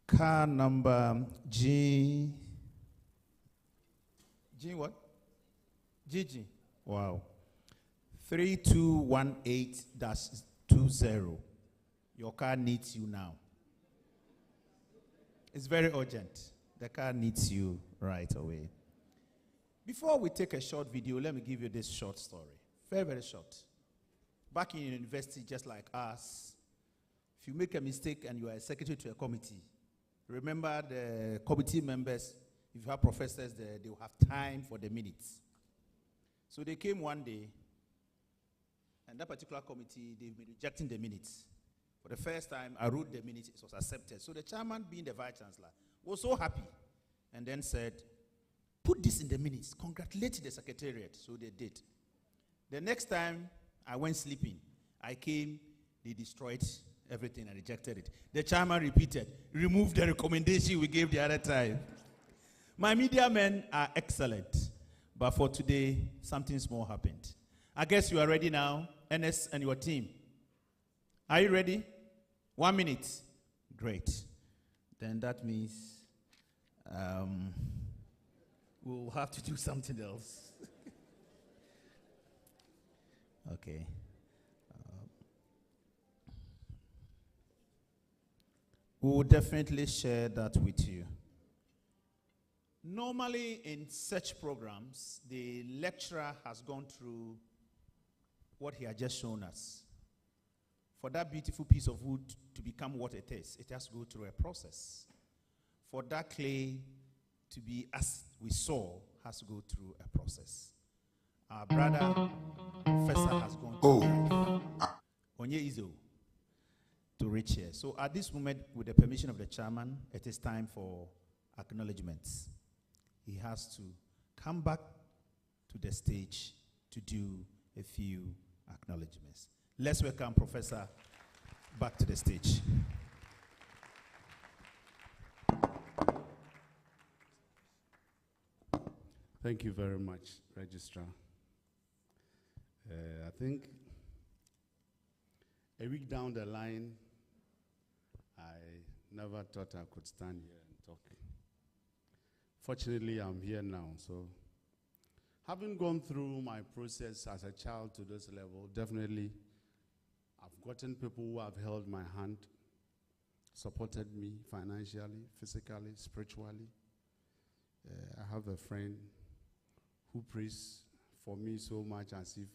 Car number G what? GG. Wow. 3218-20. Your car needs you now. It's very urgent. The car needs you right away. Before we take a short video, let me give you this short story. Very, very short. Back in university, just like us, if you make a mistake and you are a secretary to a committee, remember the committee members, if you have professors there, they will have time for the minutes. So they came one day, and that particular committee, they've been rejecting the minutes. For the first time, I wrote the minutes, it was accepted. So the chairman, being the vice chancellor, was so happy, and then said, put this in the minutes, congratulate the secretariat. So they did. The next time I went sleeping, I came, they destroyed everything and rejected it. The chairman repeated, remove the recommendation we gave the other time. My media men are excellent, but for today, something small happened. I guess you are ready now, Ernest and your team. Are you ready? 1 minute. Great. Then that means we'll have to do something else. Okay. We will definitely share that with you. Normally, in such programs, the lecturer has gone through what he has just shown us. For that beautiful piece of wood to become what it is, it has to go through a process. For that clay to be as we saw, has to go through a process. Our brother, professor, has gone through Onye Izo to reach here. So at this moment, with the permission of the chairman, it is time for acknowledgements. He has to come back to the stage to do a few acknowledgements. Let's welcome Professor back to the stage. Thank you very much, Registrar. I think a week down the line, I never thought I could stand here and talk. Fortunately, I'm here now. So, having gone through my process as a child to this level, definitely, I've gotten people who have held my hand, supported me financially, physically, spiritually. I have a friend who prays for me so much as if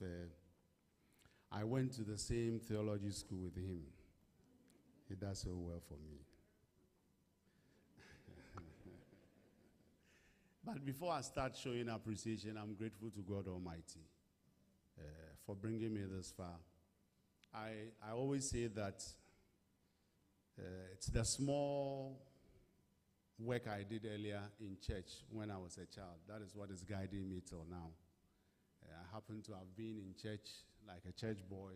I went to the same theology school with him. He does so well for me. But before I start showing appreciation, I'm grateful to God Almighty for bringing me this far. I always say that it's the small work I did earlier in church when I was a child. That is what is guiding me till now. I happen to have been in church like a church boy,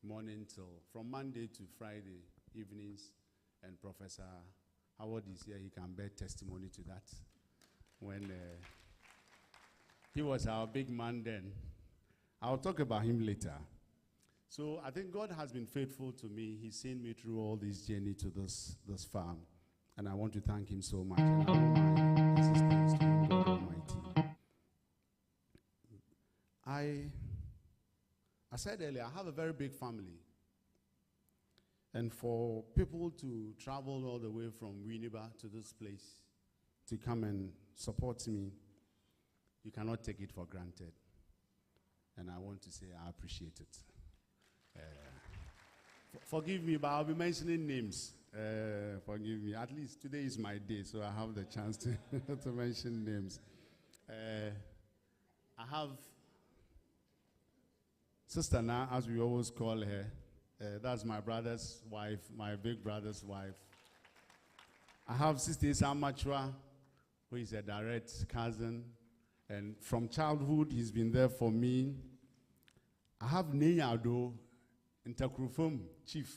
morning till, from Monday to Friday evenings, and Professor Howard is here, he can bear testimony to that. When he was our big man then. I'll talk about him later. So I think God has been faithful to me. He's seen me through all this journey to this farm. And I want to thank him so much. And I owe my assistance to him, God Almighty. I said earlier, I have a very big family. And for people to travel all the way from Winneba to this place to come and support me, you cannot take it for granted. And I want to say I appreciate it. Forgive me, but I'll be mentioning names. Forgive me. At least today is my day, so I have the chance to, to mention names. I have Sister Na, as we always call her. That's my brother's wife, my big brother's wife. I have Sister Samachwa, who is a direct cousin. And from childhood, he's been there for me. I have Nenyado, Interkrufum chief.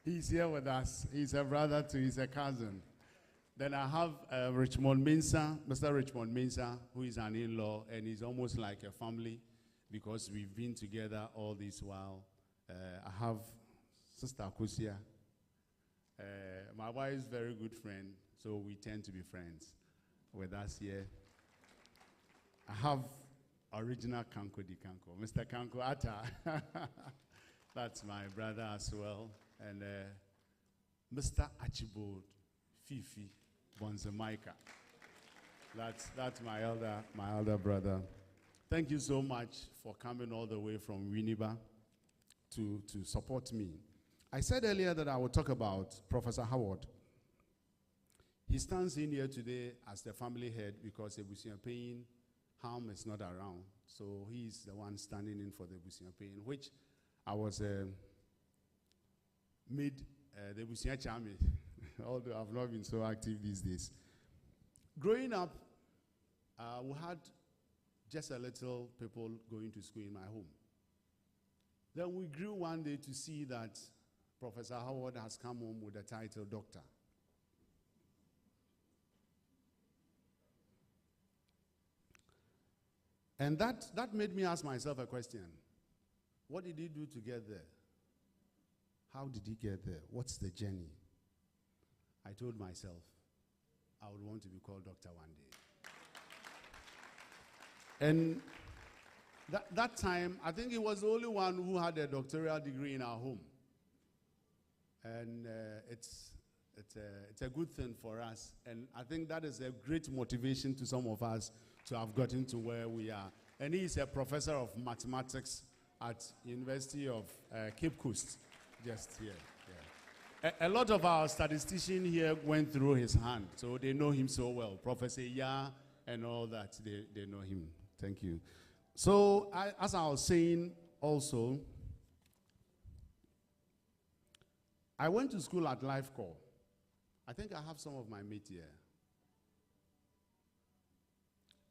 He's here with us. He's a brother too, he's a cousin. Then I have Richmond Mensah, Mr. Richmond Mensah, who is an in-law, and he's almost like a family because we've been together all this while. I have Sister Akusia. my wife's very good friend, so we tend to be friends with us here. I have original Kanko di Kanko, Mr. Kanko Atta. That's my brother as well. And Mr. Archibald Fifi Bondzi Micah. That's my elder brother. Thank you so much for coming all the way from Winneba to support me. I said earlier that I would talk about Professor Howard. He stands in here today as the family head because Ebusiapin Ham is not around. So he's the one standing in for the Ebusiapin, which I was made the Ebusia Chami, although I've not been so active these days. Growing up, we had just a little people going to school in my home. Then we grew one day to see that Professor Howard has come home with the title doctor. And that made me ask myself a question. What did he do to get there? How did he get there? What's the journey? I told myself, I would want to be called doctor one day. And that time, I think he was the only one who had a doctoral degree in our home. And it's a good thing for us. And I think that is a great motivation to some of us to have gotten to where we are. And he is a professor of mathematics at University of Cape Coast, just here. Yeah. A lot of our statisticians here went through his hand, so they know him so well. Professor Ya and all that, they know him. Thank you. So, as I was saying also, I went to school at Life Corps. I think I have some of my mates here.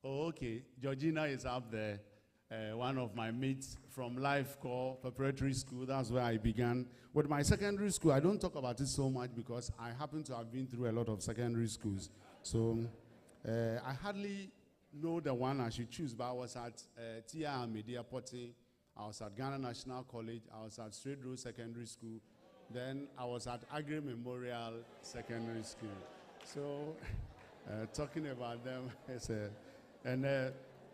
Oh, okay. Georgina is up there. One of my mates from Life Corps Preparatory School. That's where I began. With my secondary school, I don't talk about it so much because I happen to have been through a lot of secondary schools. So I hardly know the one I should choose, but I was at T.I. Media Potty. I was at Ghana National College. I was at Straight Road Secondary School. Then I was at Agri Memorial Secondary School. So talking about them,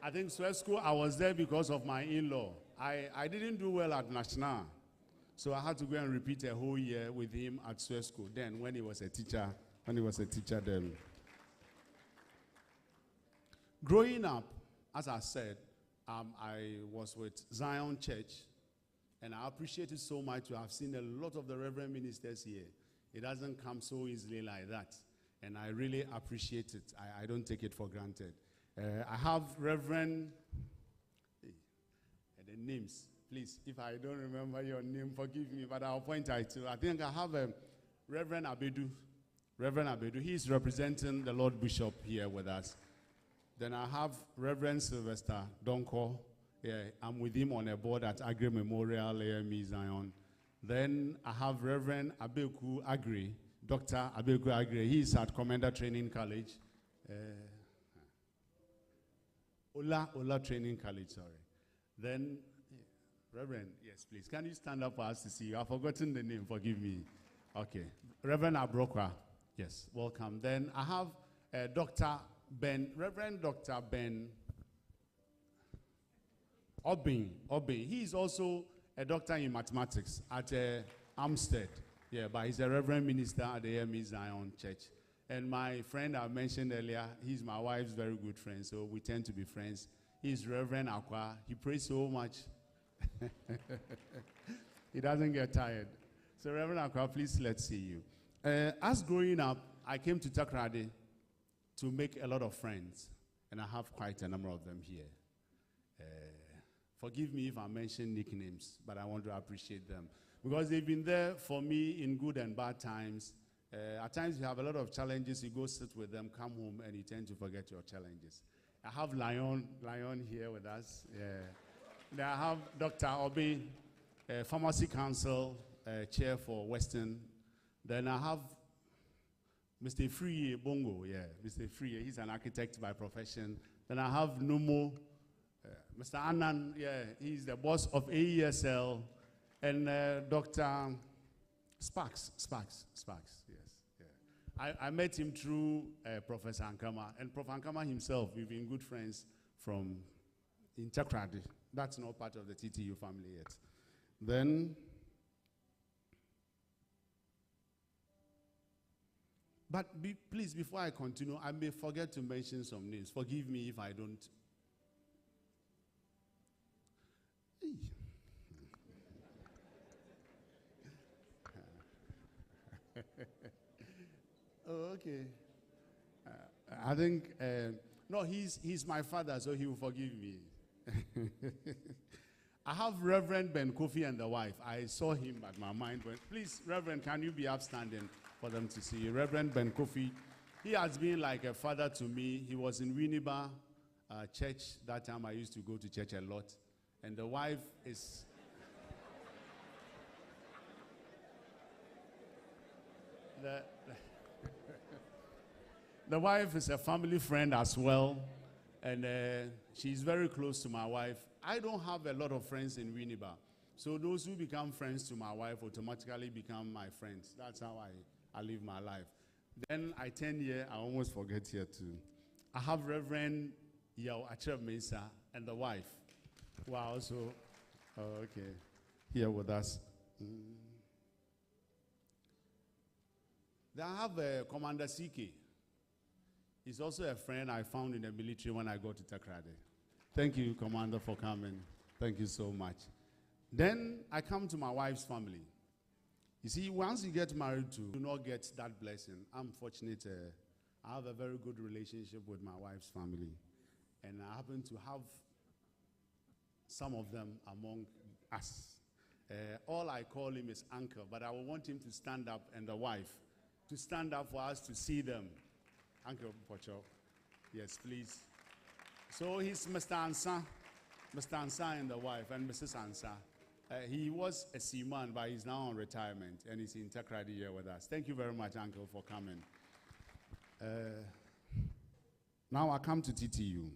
I think Swiss School, I was there because of my in-law. I didn't do well at National, so I had to go and repeat a whole year with him at Swiss School. Then when he was a teacher then. Growing up, as I said, I was with Zion Church, and I appreciate it so much to have seen a lot of the Reverend ministers here. It doesn't come so easily like that, and I really appreciate it. I don't take it for granted. I have Reverend, the names, please, if I don't remember your name, forgive me, but I'll point out to. I think I have Reverend Abedu. Reverend Abedu, he's representing the Lord Bishop here with us. Then I have Reverend Sylvester Donko. Yeah, I'm with him on a board at Agri Memorial AME Zion. Then I have Reverend Abeku Agri, Dr. Abeku Agri. He's at Commander Training College. Ola Training College, sorry. Then, Reverend, yes, please. Can you stand up for us to see you? I've forgotten the name, forgive me. Okay. Reverend Abrokwa, yes, welcome. Then I have Reverend Dr. Ben Obin. He is also a doctor in mathematics at Amstead. Yeah, but he's a Reverend Minister at the AME Zion Church. And my friend I mentioned earlier, he's my wife's very good friend, so we tend to be friends. He's Reverend Akwa. He prays so much. He doesn't get tired. So Reverend Akwa, please, let's see you. As growing up, I came to Takrady to make a lot of friends, and I have quite a number of them here. Forgive me if I mention nicknames, but I want to appreciate them because they've been there for me in good and bad times. At times you have a lot of challenges, you go sit with them, come home, and you tend to forget your challenges. I have Lion here with us. Yeah. Then I have Dr. Obi, Pharmacy Council Chair for Western. Then I have Mr. Free Bongo, yeah, Mr. Free, he's an architect by profession. Then I have Numo, Mr. Annan, yeah, he's the boss of AESL. And Dr. Sparks, yes, yeah. I met him through Professor Ankama. And Prof. Ankama himself, we've been good friends from in Chakradi. That's not part of the TTU family yet. Then, but please, before I continue, I may forget to mention some names. Forgive me if I don't. Oh, okay. I think, no, he's my father, so he will forgive me. I have Reverend Ben Kofi and the wife. I saw him, but my mind went. Please, Reverend, can you be upstanding for them to see you? Reverend Ben Kofi, he has been like a father to me. He was in Winneba church. That time I used to go to church a lot. And the wife is... The wife is a family friend as well. And she's very close to my wife. I don't have a lot of friends in Winneba. So those who become friends to my wife automatically become my friends. That's how I live my life. Then I turn here, I almost forget here too. I have Reverend Yao Acheb Mesa and the wife, who are also here with us. Then I have Commander CK. He's also a friend I found in the military when I got to Takrade. Thank you, Commander, for coming. Thank you so much. Then I come to my wife's family. You see, once you get married to, do not get that blessing. I'm fortunate. I have a very good relationship with my wife's family. And I happen to have some of them among us. All I call him is uncle, but I will want him to stand up, and the wife to stand up for us to see them. Uncle Pocho. Yes, please. So he's Mr. Ansa and the wife, and Mrs. Ansa. He was a seaman, but he's now on retirement, and he's in Takrady here with us. Thank you very much, Uncle, for coming. Now I come to TTU.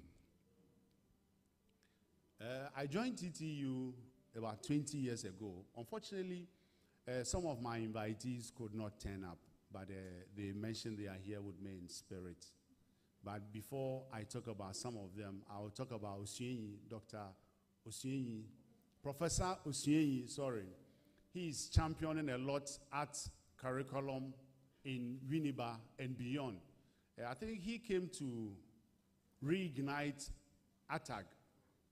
I joined TTU about 20 years ago. Unfortunately, some of my invitees could not turn up, but they mentioned they are here with me in spirit. But before I talk about some of them, I'll talk about Osuenyi, Dr. Osuenyi. Professor Osuenyi, sorry. He is championing a lot at curriculum in Winneba and beyond. I think he came to reignite ATAG.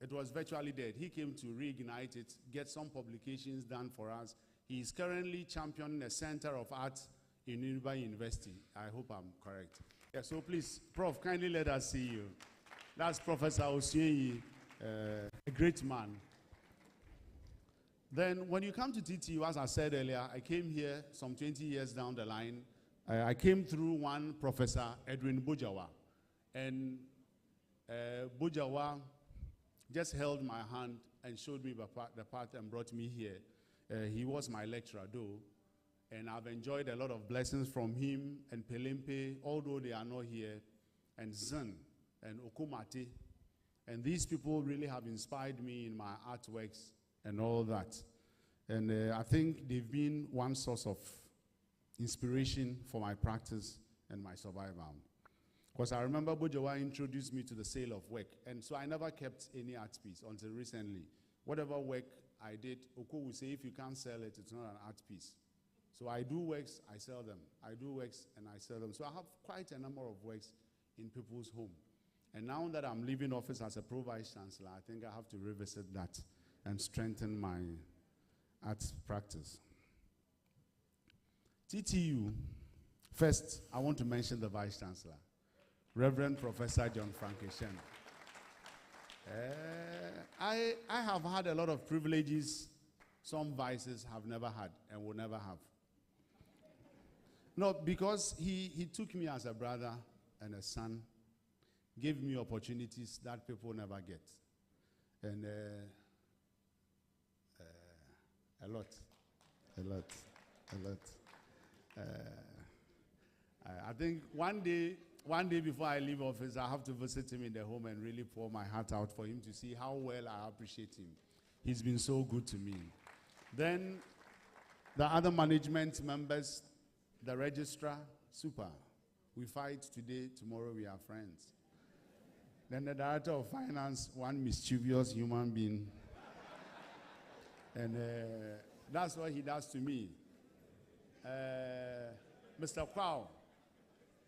It was virtually dead. He came to reignite it, get some publications done for us. He is currently championing a Center of Art in Winneba University. I hope I'm correct. Yeah, so please, Prof, kindly let us see you. That's Professor Osuenyi, a great man. Then when you come to TTU, as I said earlier, I came here some 20 years down the line. I came through one Professor Edwin Bujawa. And Bujawa just held my hand and showed me the path and brought me here. He was my lecturer, though. And I've enjoyed a lot of blessings from him and Pelempe, although they are not here, and Zen and Okumate. And these people really have inspired me in my artworks and all that. And I think they've been one source of inspiration for my practice and my survival. Because I remember Bujawa introduced me to the sale of work. And so I never kept any art piece until recently. Whatever work I did, Oko would say, if you can't sell it, it's not an art piece. So I do works, I sell them. I do works, and I sell them. So I have quite a number of works in people's home. And now that I'm leaving office as a Pro-Vice Chancellor, I think I have to revisit that and strengthen my art practice. TTU, first, I want to mention the Vice Chancellor, Reverend Professor John Frankishen. I have had a lot of privileges some vices have never had and will never have. No, because he took me as a brother and a son, gave me opportunities that people never get. And a lot. I think one day before I leave office, I have to visit him in the home and really pour my heart out for him to see how well I appreciate him. He's been so good to me. Then the other management members, the registrar, super. We fight today, tomorrow we are friends. Then the director of finance, one mischievous human being. And that's what he does to me. Mr. Kwao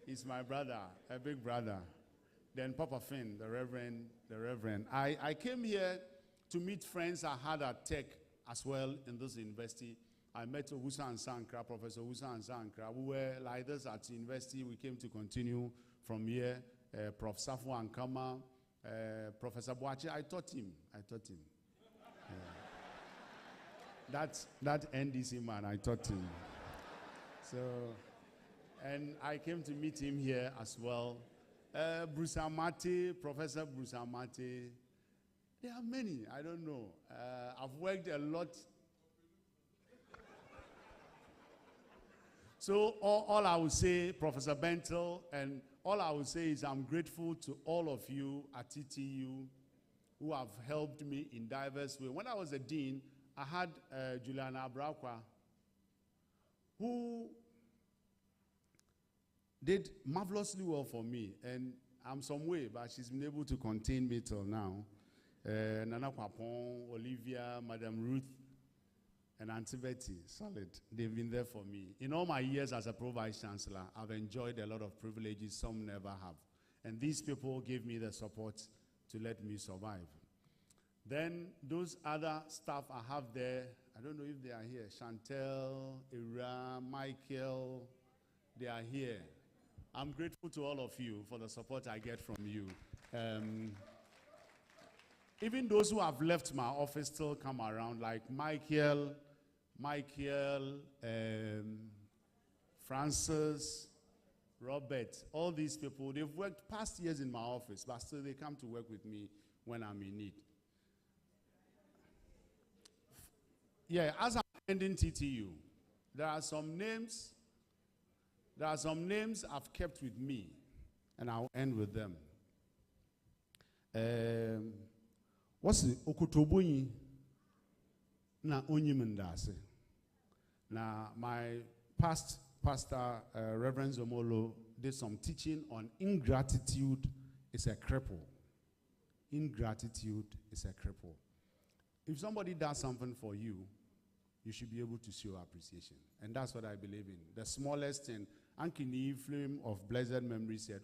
is my brother, a big brother. Then Papa Finn, the Reverend. I came here to meet friends I had at Tech as well in this university. I met Owusu and Sankra, Professor Owusu and Sankra. We were like this at university. We came to continue from here. Prof. Safo Ankama, Professor Boachi, I taught him. That NDC man, I taught him. So, and I came to meet him here as well. Bruce Amati, Professor Bruce Amati. There are many, I don't know. I've worked a lot. So all I would say, Professor Bentel, and all I would say is I'm grateful to all of you at TTU who have helped me in diverse ways. When I was a dean, I had Juliana Abrakwa, who did marvelously well for me, and I'm some way, but she's been able to contain me till now. Nana Kwapon, Olivia, Madam Ruth, and Auntie Betty, solid. They've been there for me. In all my years as a Pro-Vice Chancellor, I've enjoyed a lot of privileges some never have. And these people gave me the support to let me survive. Then those other staff I have there, I don't know if they are here. Chantel, Ira, Michael, they are here. I'm grateful to all of you for the support I get from you. Even those who have left my office still come around, like Michael, Francis, Robert, all these people. They've worked past years in my office, but still they come to work with me when I'm in need. Yeah, as I'm ending TTU, there are some names I've kept with me, and I'll end with them. What's the Okutobunyi na Onyimendase? Now, my pastor, Reverend Zomolo, did some teaching on ingratitude is a cripple. Ingratitude is a cripple. If somebody does something for you, you should be able to show appreciation. And that's what I believe in. The smallest thing, Ankini Flame of Blessed Memory said,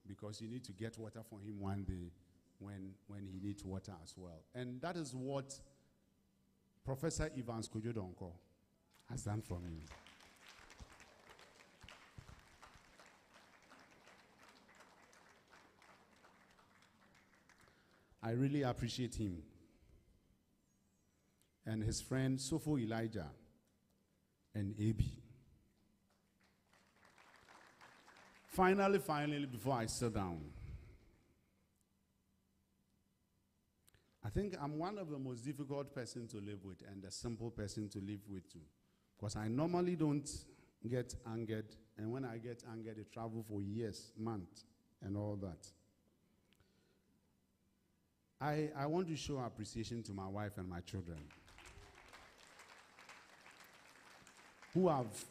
because you need to get water for him one day when he needs water as well. And that is what Professor Evans Kujodonko has done for me. I really appreciate him. And his friend Sofo Elijah and AB. Finally, before I sit down, I think I'm one of the most difficult person to live with and a simple person to live with too. Because I normally don't get angered, and when I get angered, I travel for years, months, and all that. I want to show appreciation to my wife and my children, who have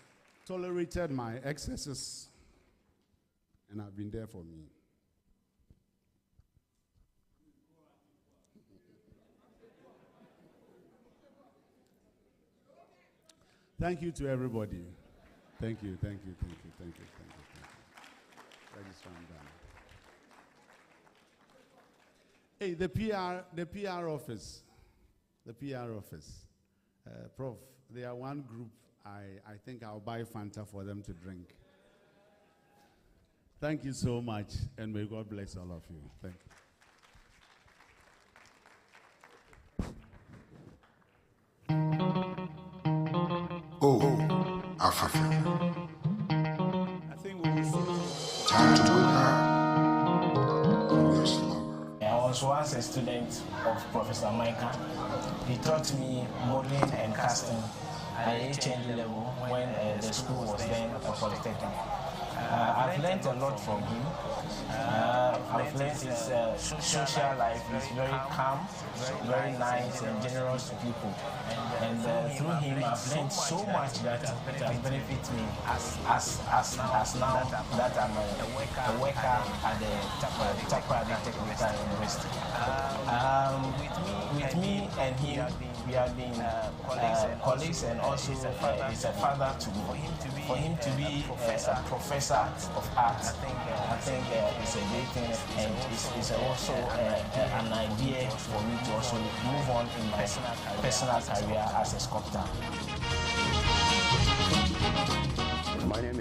tolerated my excesses and have been there for me. Thank you to everybody. Thank you. Let just run down. Hey, the PR office. Prof, they are one group. I think I'll buy Fanta for them to drink. Thank you so much, and may God bless all of you. Thank you. Oh, Alpha. I think we will see. Time to wake up. We're slower. I was once a student of Professor Micah. He taught me modeling and casting at the HND level when the school was then a polytechnic. I've learned a lot from him. I've learned his social life is very calm, very nice and generous to people. And through him, I've learned so much that has benefited me as now that I'm a worker at the Takoradi Technical University. With me and him, we have been colleagues, and also he's a father to me. For him to be a professor of art, I think it's a great thing, and it's also an idea for me to also move on in my personal career as a sculptor. My name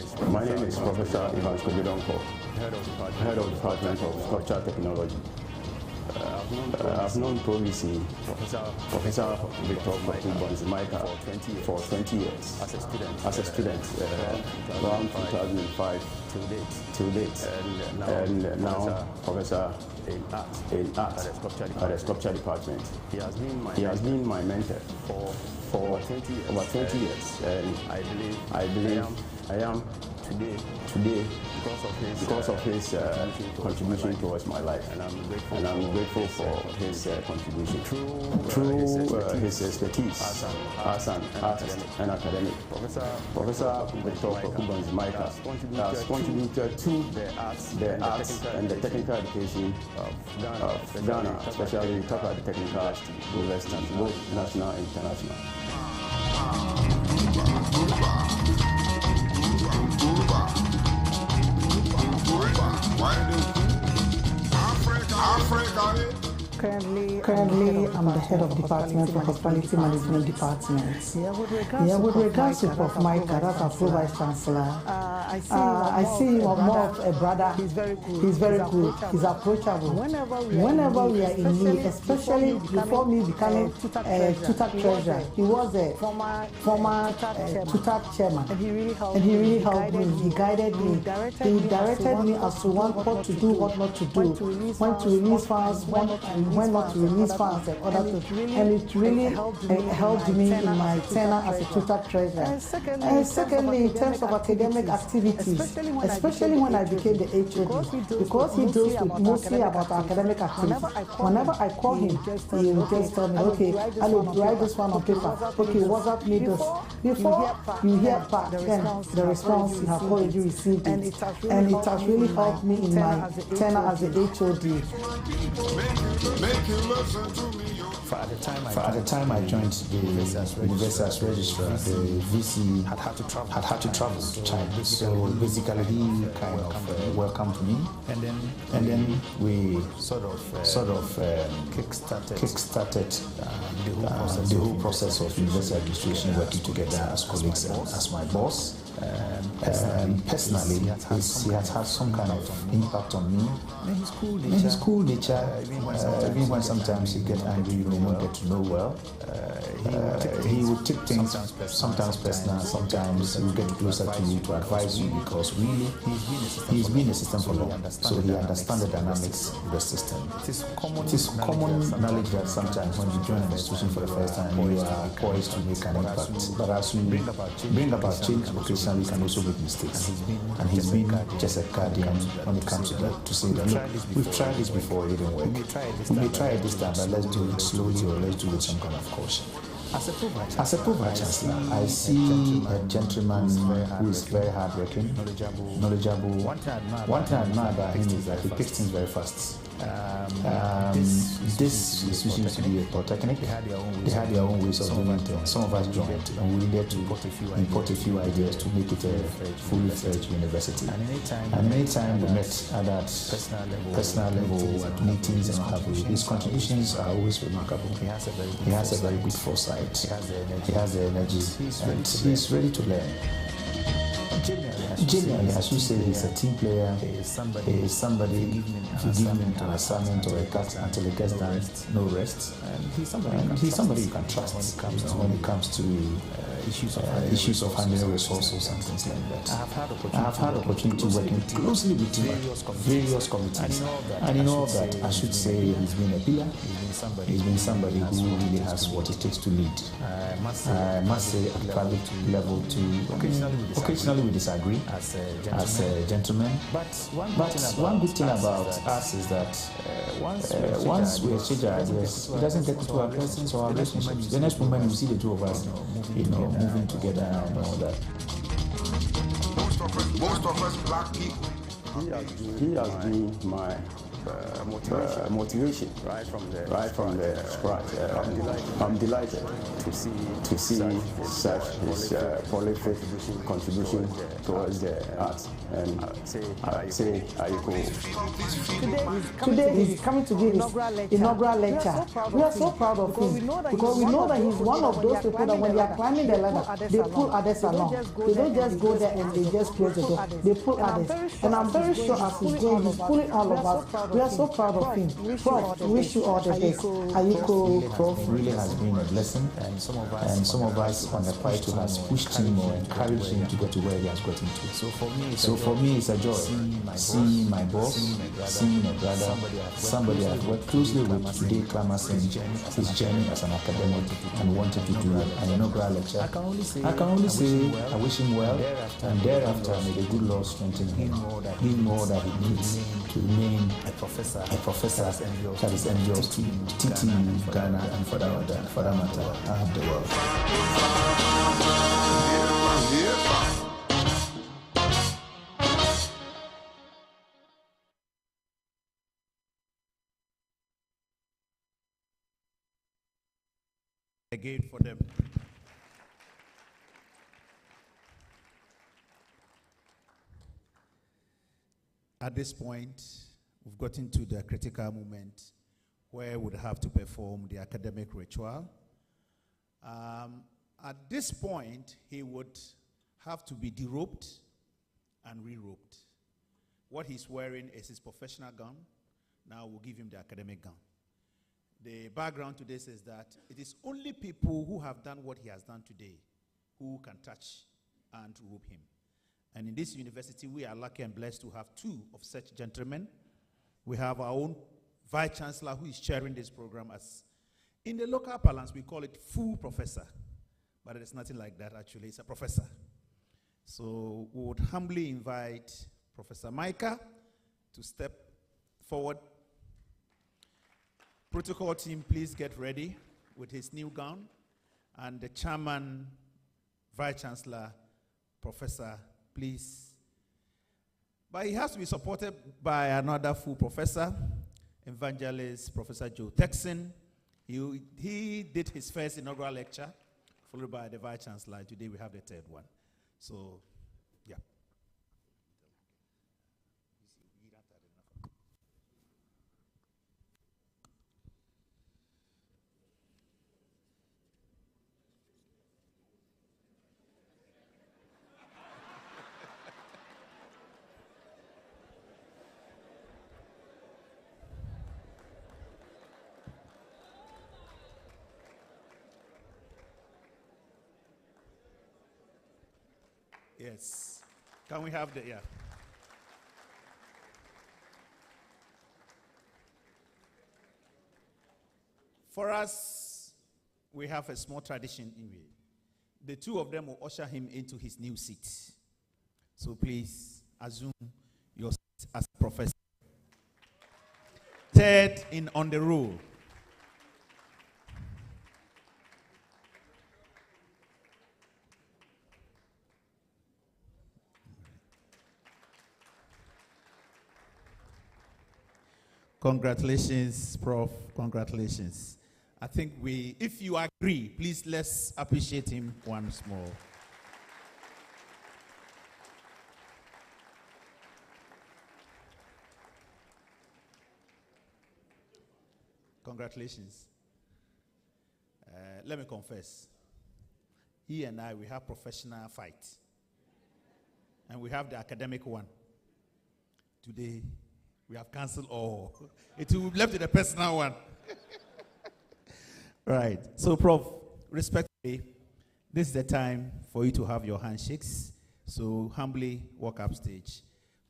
is Professor Kweku Bondzi, Head of Department of Sculpture Technology. I've known Professor Kweku Bondzi Micah for 20 years as a student around 2005 till date, and now Professor in art at the Sculpture Department. He has been my mentor for over 20 years, and I believe I am today because of his contribution towards my life, and I'm grateful for his contribution through his expertise as an artist and academic. Professor Kweku Bondzi Micah has contributed to the arts and the technical education of Ghana, especially Takoradi Technical University, both national and international. Currently, I'm the head of Department for Hospitality Management Department. With regards to Prof. Micah, that's our Vice Chancellor, I see him more of a brother. He's very good. He's approachable. Whenever we are in need, especially before me becoming a tutor treasurer, he was a former tutor chairman, and he really helped me. He guided me. He directed me as to what to do, what not to do, when to release funds, when not to release funds, and other things. And it really helped me in my tenure as a tutor treasurer. And secondly, in terms of academic activities, especially when I became the HOD, because he deals with mostly about academic activities. Whenever I call him, he will just tell me, okay, I will write this one on paper. Okay, WhatsApp me this. Before you hear back, then the response you have already received it. And it has really helped me in my tenure as a HOD. At the time I joined the University as registrar, the VC had to travel to China. So basically he kind of welcomed me, and then we sort of kick-started the whole process of university administration, working together as colleagues and as my boss. Personally, he has had some kind of impact on me. And his cool nature, even when sometimes he gets angry, you may not get to know well. He would take things sometimes personal, sometimes he will get closer to you to advise you, because really he's been in the system for long, so he understands the dynamics of the system. It is common knowledge that sometimes when you join an institution for the first time, you are poised to make an impact, but as you bring about change, occasionally you can also make mistakes, and he's been just a guardian when it comes to that, to say that, look, we've tried this before, it didn't work. We may try it this time, but let's do it slowly, or let's do it with some kind of caution. As a Prof. Chancellor, I see a gentleman who is very hardworking, knowledgeable. One thing I admire about him is that he picks things very fast. This institution used to be a polytechnic. They had their own ways of doing it. Some of us joined, and we needed to import a few ideas to make it a fully fledged university. And anytime we met at that personal level at meetings and what have you, his contributions are always remarkable. He has a very good foresight. He has the energy, and he's ready to learn. Genuinely, as you say, he's a team player. He is somebody, if you give him an assignment or a task until it gets done, no rest. And he's somebody you can trust when it comes to issues of handling resources and things like that. I have had opportunity working closely with him at various committees, and in all that, I should say he's been a pillar. He's been somebody who really has what it takes to lead. I must say at private level too, occasionally we disagree as a gentleman, but one good thing about us is that once we exchange our ideas, it doesn't get into our presence or our relationships. The next moment we see the two of us, moving together and all that. Most of us black people. He has been my motivation right from the scratch. I'm delighted to see such his prolific contribution towards the arts, and I say Today he's coming to give his inaugural lecture. We are so proud of him because we know that he's one of those people that when they are climbing the ladder, they pull others along. They don't just go there and they just close the door. They pull others. And I'm very sure as he's going, he's pulling all of us. We are so proud of him. Prof, we wish you all the best. Ayiko, Prof. Really has been a blessing, and some of us on the fight to has pushed him or encouraged him to get to where he has gotten to. So for me, it's a joy seeing my boss, seeing a brother, somebody I've worked closely with today, clamoring his journey as an academic and wanted to do an inaugural lecture. I can only say I wish him well, and thereafter may the good Lord strengthen him, give more that he needs to remain a professor that is envious to TT, Ghana, and for that matter, the world. Again for them. At this point, we've gotten to the critical moment where we would have to perform the academic ritual. At this point, he would have to be derobed and re-robed. What he's wearing is his professional gown. Now we'll give him the academic gown. The background to this is that it is only people who have done what he has done today who can touch and robe him. And in this university, we are lucky and blessed to have two of such gentlemen. We have our own Vice Chancellor who is chairing this program as, in the local parlance, we call it full professor. But it's nothing like that, actually. It's a professor. So we would humbly invite Professor Micah to step forward. Protocol team, please get ready with his new gown. And the chairman, Vice Chancellor, Professor, please. But he has to be supported by another full professor, Evangelist Professor Joe Texan. He did his first inaugural lecture, followed by the Vice Chancellor. Today we have the third one. So, yeah. Yes. Can we have the, yeah. For us, we have a small tradition in here. The two of them will usher him into his new seat. So please assume your seat as professor. Third in on the roll. Congratulations, Prof. Congratulations. I think if you agree, please let's appreciate him once more. Congratulations. Let me confess. He and I, we have professional fight. And we have the academic one. Today, we have cancelled all. It will be left to the personal one. Right. So, Prof, respectfully, This is the time for you to have your handshakes. So humbly walk up stage.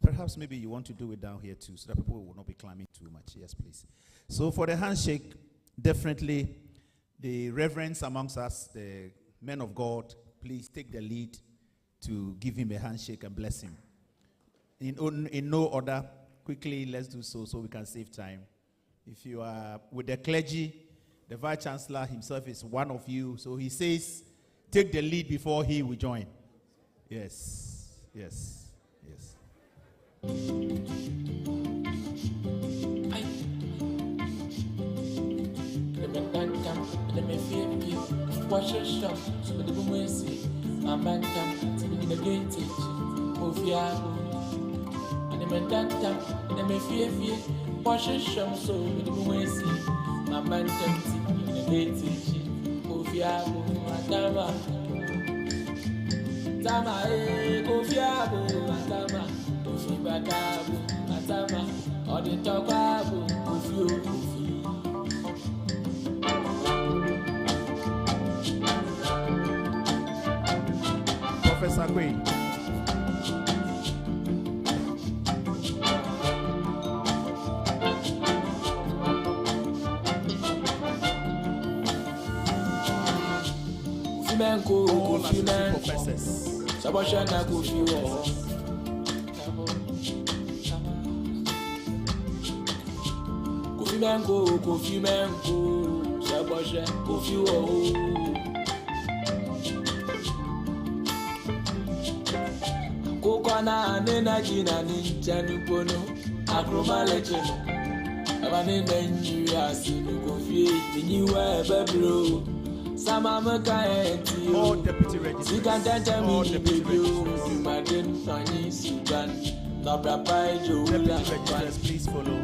Perhaps maybe you want to do it down here too, so that people will not be climbing too much. Yes, please. So for the handshake, definitely the reverends amongst us, the men of God, please take the lead to give him a handshake and bless him. In no order, quickly let's do so we can save time. If you are with the clergy, the Vice Chancellor himself is one of you, so he says, take the lead before he will join. Yes, yes, yes. Tama kofiabo atama ofibakabu atama oditokwabu kofi Professor Kweku. All assistant professors. Sabashana kofi wo. Kofi menko, sabasha kofi wo. Kokana nena jina ninchanu pono, akroma lecheno. Abane Nigeria sinu kofi, niwe bebro. All deputy registers. All deputy registers, please follow.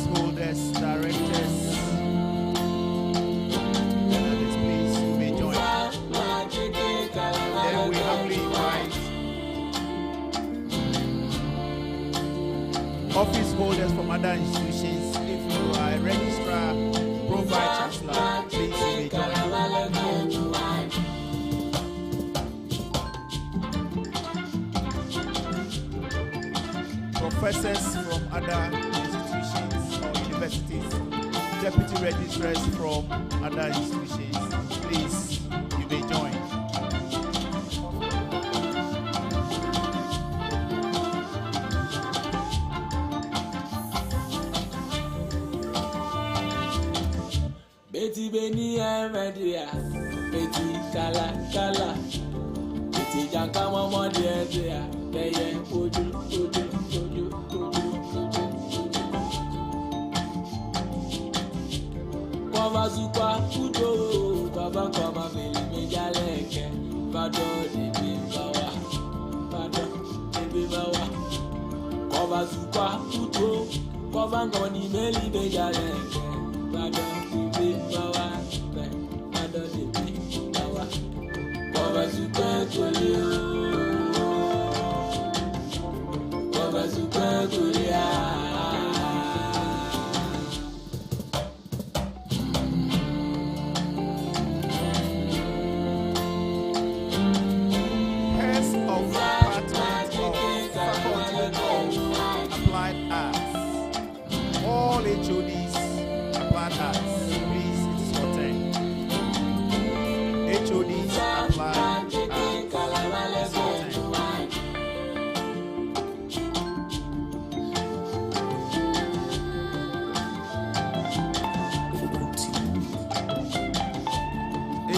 Holders, directors, journalists, please, you may join. Then we humbly invite office holders from other institutions. If you are a registrar, Prof, Chancellor, please, you may join. Professors from other institutions or universities, deputy registrars from other institutions, please, you may join. Betty Beni Media, Betty Kala, Betty Jankama Modia, Beye Oju. Kwazukwa kudo, kwaba meli mejaleke, bado debi bawa. Kwazukwa kudo, kwaba ngoni meli mejaleke, bado debi bawa. Kwazukwa kulia. All HODs, applied arts, please, it's your turn. HODs, applied arts, it's your turn.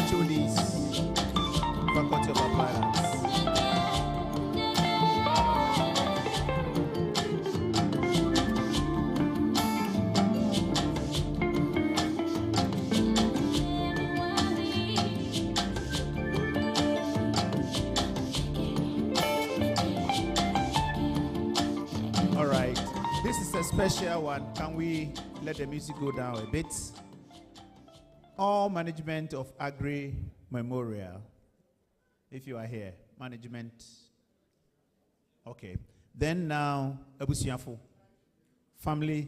HODs, Faculty of Applied Arts. This is a special one. Can we let the music go down a bit. All management of Agri Memorial, if you are here, management. Okay. Then now, Abusiafo, family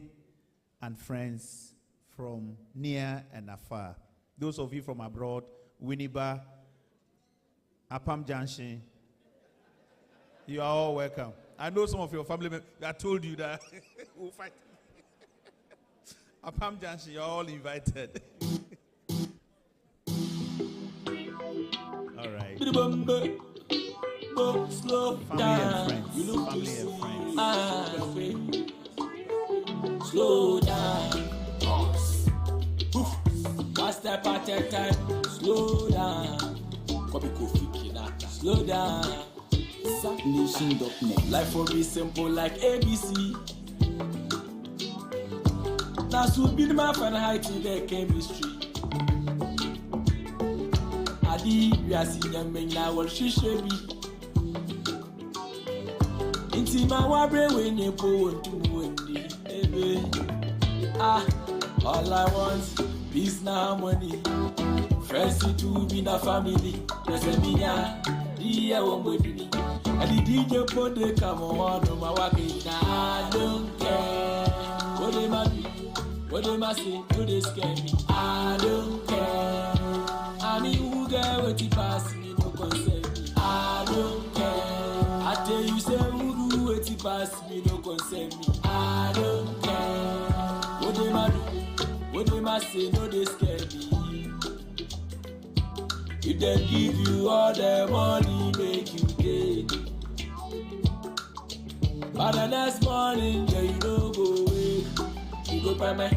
and friends from near and afar. Those of you from abroad, Winneba, Apam Junction, you are all welcome. I know some of your family members, I told you that we'll fight. Apam Junction, you're all invited. All right. Slow Family and friends. Slow down. One step at a time. Slow down. Slow down. Nation.net. Life will be simple like ABC. Now should be my fan high to the chemistry. Adi, we are seeing a man now. What she should be. Inti my wabre when you go to Wendy. All I want is now money. Friends to be the family. There's a mina. Yeah, one with me. And the DJ put the come on my walking. I don't care. What they might be, what they must say, do they scare me? I don't care. I mean, who get what you pass me, no concern me. I don't care. I tell you, say, who do what you pass me, no concern me. I don't care. What they might do, what they must say, no, they scare me. If they give you all the money, make you get. But the next morning, yeah, you don't go away. You go by me,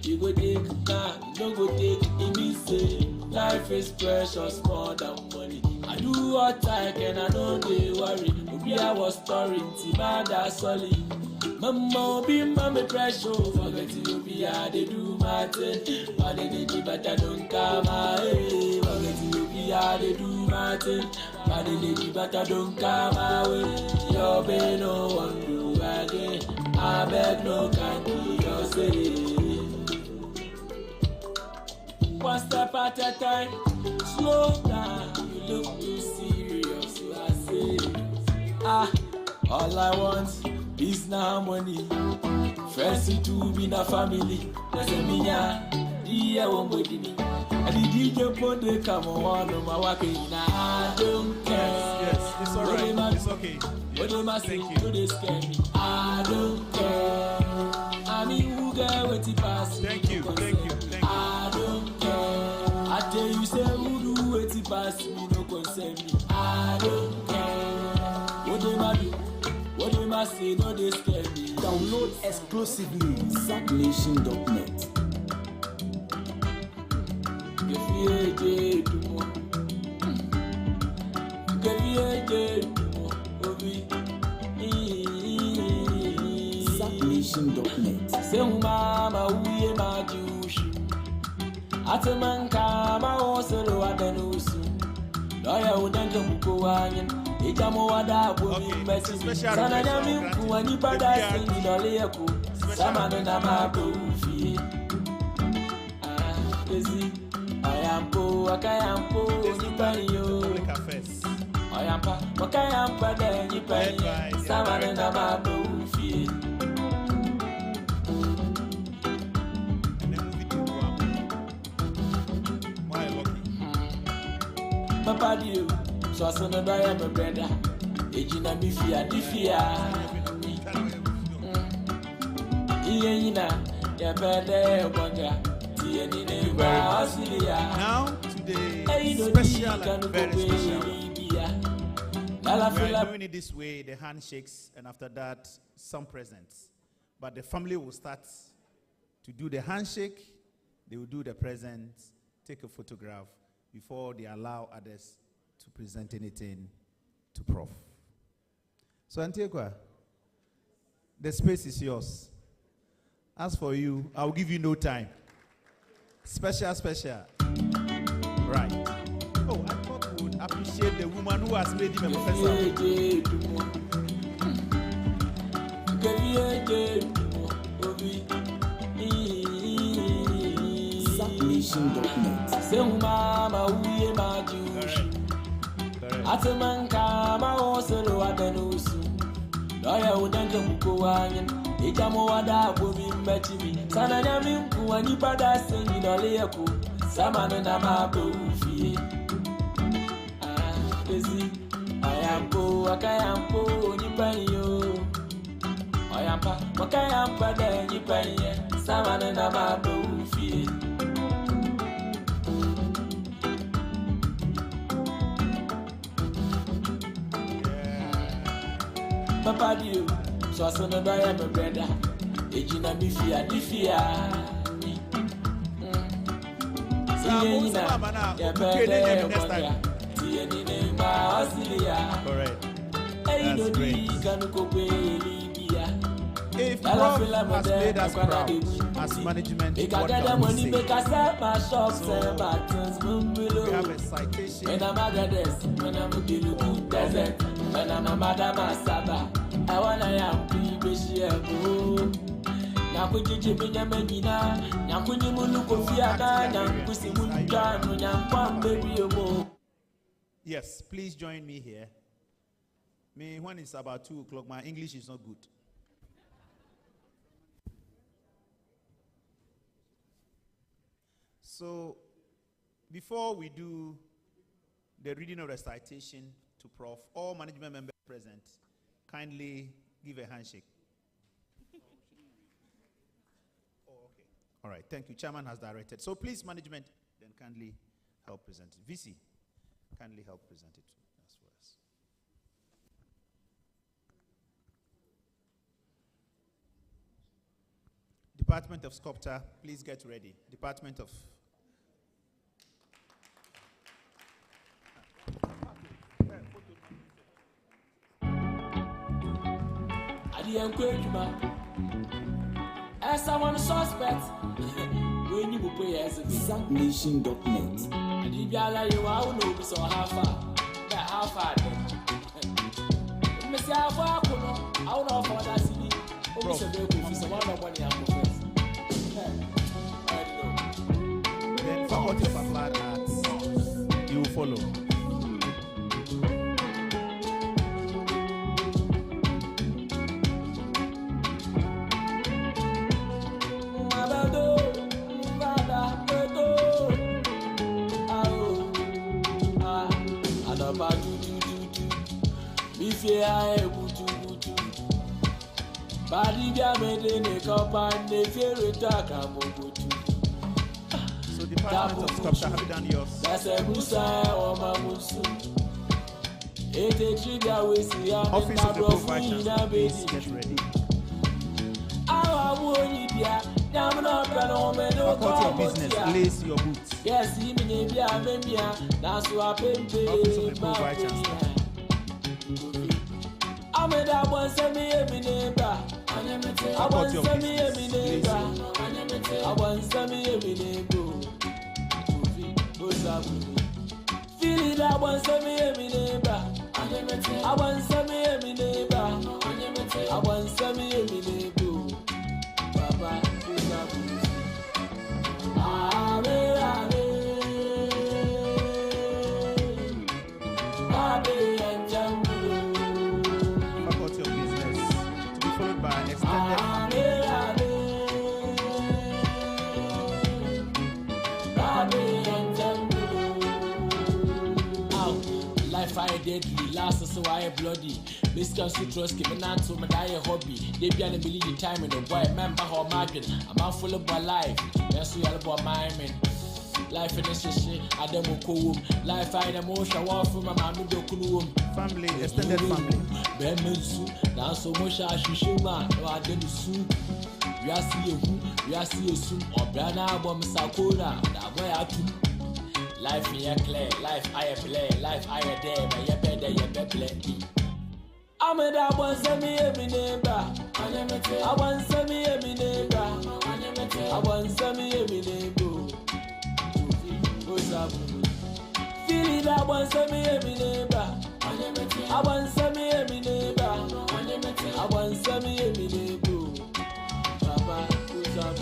you go take, nah, you don't go take. It means say, life is precious more than money. I do what I can, I don't worry. Maybe I was storing, Timada solid. Mama be mommy pressure, forget you be they do my thing. But they did but I don't come away. Forget you be they do my thing. But they did but I don't come away. Your baby no one do again. I beg no candy you say. One step at a time, slow down. You look too serious, so I say. All I want is now money. Friends to be the family. There's a mina, yeah, one with me. And the DJ put the come on my walking. I don't care. Yes, it's all right. It's okay. What am I saying? Do they scare me? I don't care. I mean, who get what you pass? Thank you. I don't care. I tell you, say, who do what you pass me, no concern me. I don't care. What am I do? What do I say? No, they scare me. Download exclusively ZackNation.net. Give me a day to more. Give me a day to more. ZackNation.net. Say, mama, we are my Jewish. At a man, come, I also know what I know soon. Lawyer would then go on. Ijamowada bomi message sana nyami kuani pada sengi dole yako sama na mapo fi ezi ayampo akayampo nipanyo ayampa wakayampa de nipanyo sama na mapo fi Papa dio so I said, I am a brother. Ejina Mifia. Ya brother, Bonga. Now, today, special and very special. We are doing it this way, the handshakes, and after that, some presents. But the family will start to do the handshake, they will do the presents, take a photograph before they allow others to present anything to Prof. So Antiqua, the space is yours. As for you, I'll give you no time. Special. Right. Oh, I thought we would appreciate the woman who has made him a professor. SuckNation.net. Say mama uye majushi. Atamanka ma oselo adanusu. Loya udanke mkuwanyen. Ijamo wada bomi mbachimi. Sana nyami mkuwanyi pada senyi doleyako. Samane na mabe ufi. Ezi ayampo akayampo nyipanyo. Ayampa wakayampa de nyipanye. Samane na mabe ufi. Papa dio, so I saw no buy my brother. Ejina mi fear. Correct. That's great. If Prof has made us proud as management, what can we say? We have a citation. When I'm a good desert, when I'm a madam Saba, I want to have people share. Nakuji Binyamina, Nakuni Mulukofiana, Nakusi Mukan, Yampam baby. Yes, please join me here. Me, when it's about 2 o'clock, my English is not good. So, before we do the reading of the citation to Prof, all management members present, kindly give a handshake. Oh, okay. All right, thank you. Chairman has directed. So, please, management, then kindly help present it. VC, kindly help present it as well as. Department of Sculpture, please get ready. Department of As someone suspect, when you pay as a SuckNation.net. and if you are you out, no, so how far, Miss Alpha, out of all that city, almost a very good piece of one then Faculty of Applied Arts, you will follow. So Department of Sculpture, have you done yours? That's a musa or mamusu. Office of the Prof, please get ready. Faculty of Business, lace your boots. Yes, he may be a memia. That's what I Office of the Prof, Chancellor. I made that one send me a neighbor. I want to send me a neighbor. I want to send me a neighbor. Feel it, I want to send me a neighbor. I want to send me a neighbor. I want to send me a neighbor. Baba, Faculty of Business, to be followed by extended. Life I deadly, last so I bloody. Miss Council Trust came out to my die hobby. They be an ability time in the boy, member how margin. I'm out full of my life. That's all about my man. Life in this shit, I don't go. Life I am motion walk from my mammy do Family, extended family. Bemensu, now so much I should show man, no I didn't sue. We are see a soon or Brana bomb Sakura, that boy I do. Life in your clear, life I play, life I there, but you better play. I'm a that one send me every neighbor. I want send me every neighbor. I want send me every neighbor. Feel it, I want send me every neighbor. I want send me every neighbor. I want send me every neighbor. Papa, who's up?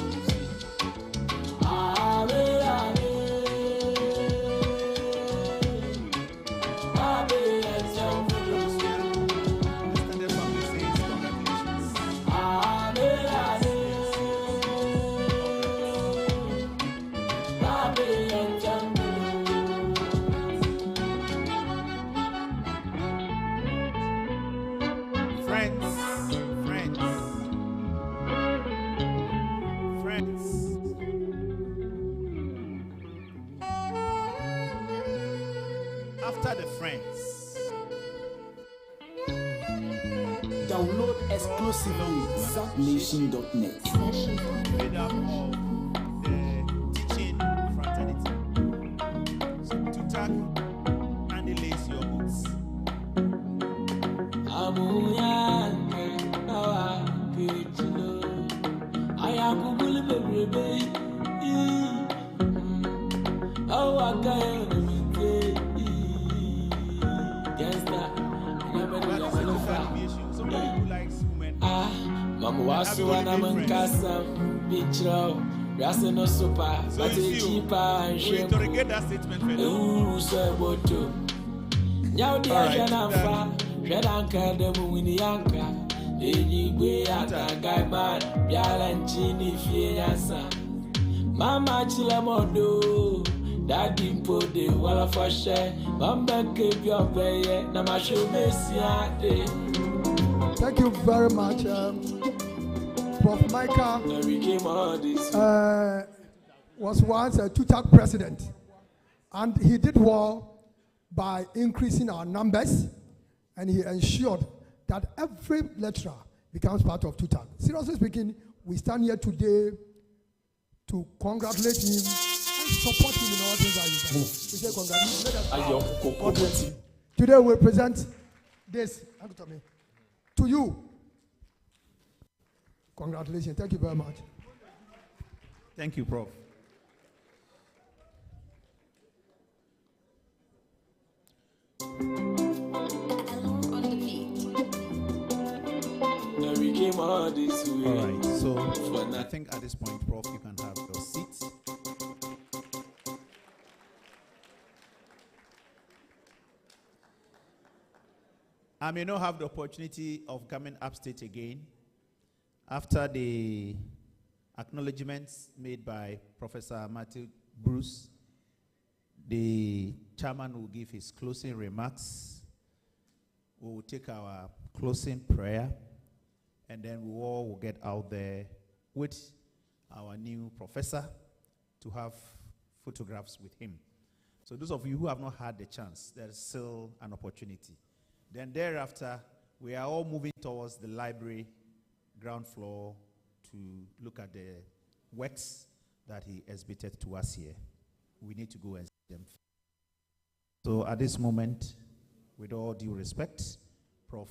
After the friends. Download exclusively zapnation.net. Made up of the teaching fraternity. So to tag and lace your boots. Somebody who likes women. Mama was one among Casam, Bichro, Rasano Super, but it's cheaper and We interrogate that statement for you. Ooh, so boto. Now the Ajanamfa, Redanka, the Munianka, Anyway, at a guy man, Bialanchini, Fiasa. Mama Chilamodo, Daddy Mpo de Walla for share, Mamba keep your player, Namasho Messia. Thank you very much, Prof. Micah. Was once a TUTAC president, and he did well by increasing our numbers, and he ensured that every lecturer becomes part of TUTAC. Seriously speaking, we stand here today to congratulate him and support him in all things that he does. We say congratulations. Today we present this to you. Congratulations. Thank you very much. Thank you, Prof. All right, so I think at this point, Prof, you can have your seats. I may not have the opportunity of coming upstate again after the acknowledgements made by Professor Matthew Bruce. The chairman will give his closing remarks. We will take our closing prayer, and then we all will get out there with our new professor to have photographs with him. So those of you who have not had the chance, there's still an opportunity. Then thereafter, we are all moving towards the library ground floor to look at the works that he exhibited to us here. We need to go and see them. So at this moment, with all due respect, Prof.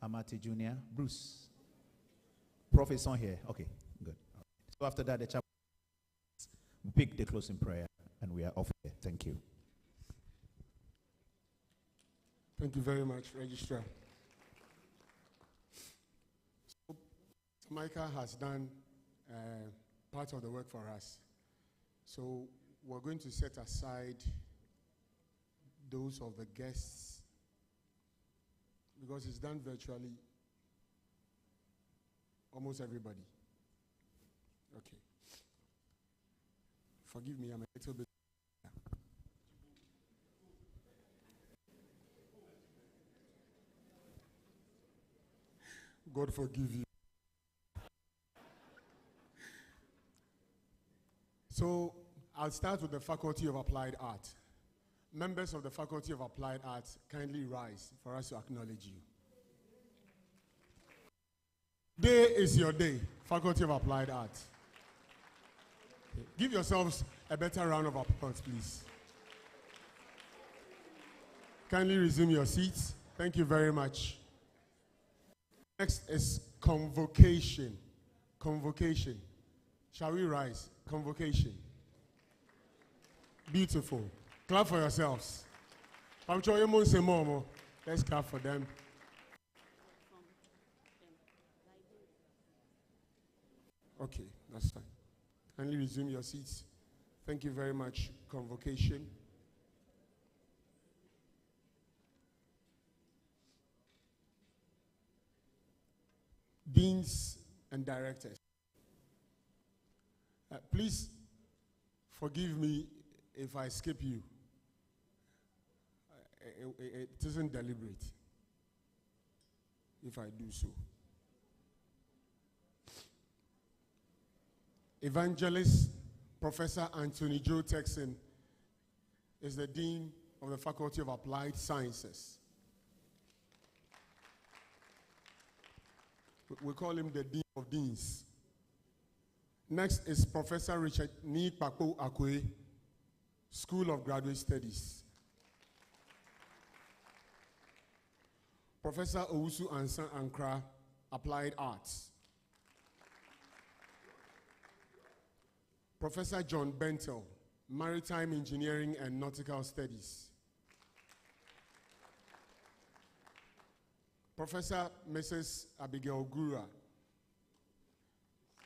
Amate Jr., Bruce. Prof is on here. Okay, good. So after that, the chapter will pick the closing prayer, and we are off here. Thank you. Thank you very much, Registrar. So, Micah has done part of the work for us. So we're going to set aside those of the guests because it's done virtually almost everybody. Okay. Forgive me, I'm a little bit. God forgive you. So I'll start with the Faculty of Applied Art. Members of the Faculty of Applied Arts, kindly rise for us to acknowledge you. Day is your day, Faculty of Applied Arts. Okay. Give yourselves a better round of applause, please. Kindly resume your seats. Thank you very much. Next is convocation. Convocation. Shall we rise? Convocation. Beautiful. Clap for yourselves. Let's clap for them. Okay, that's fine. Kindly resume your seats. Thank you very much. Convocation. Deans and directors. Please forgive me if I skip you. It isn't deliberate if I do so. Evangelist Professor Anthony Joe Texan is the Dean of the Faculty of Applied Sciences. We call him the Dean of Deans. Next is Professor Richard Kweku Akwe, School of Graduate Studies. Professor Owusu Ansan Ankra, Applied Arts. Professor John Bentel, Maritime Engineering and Nautical Studies. Professor Mrs. Abigail Gura,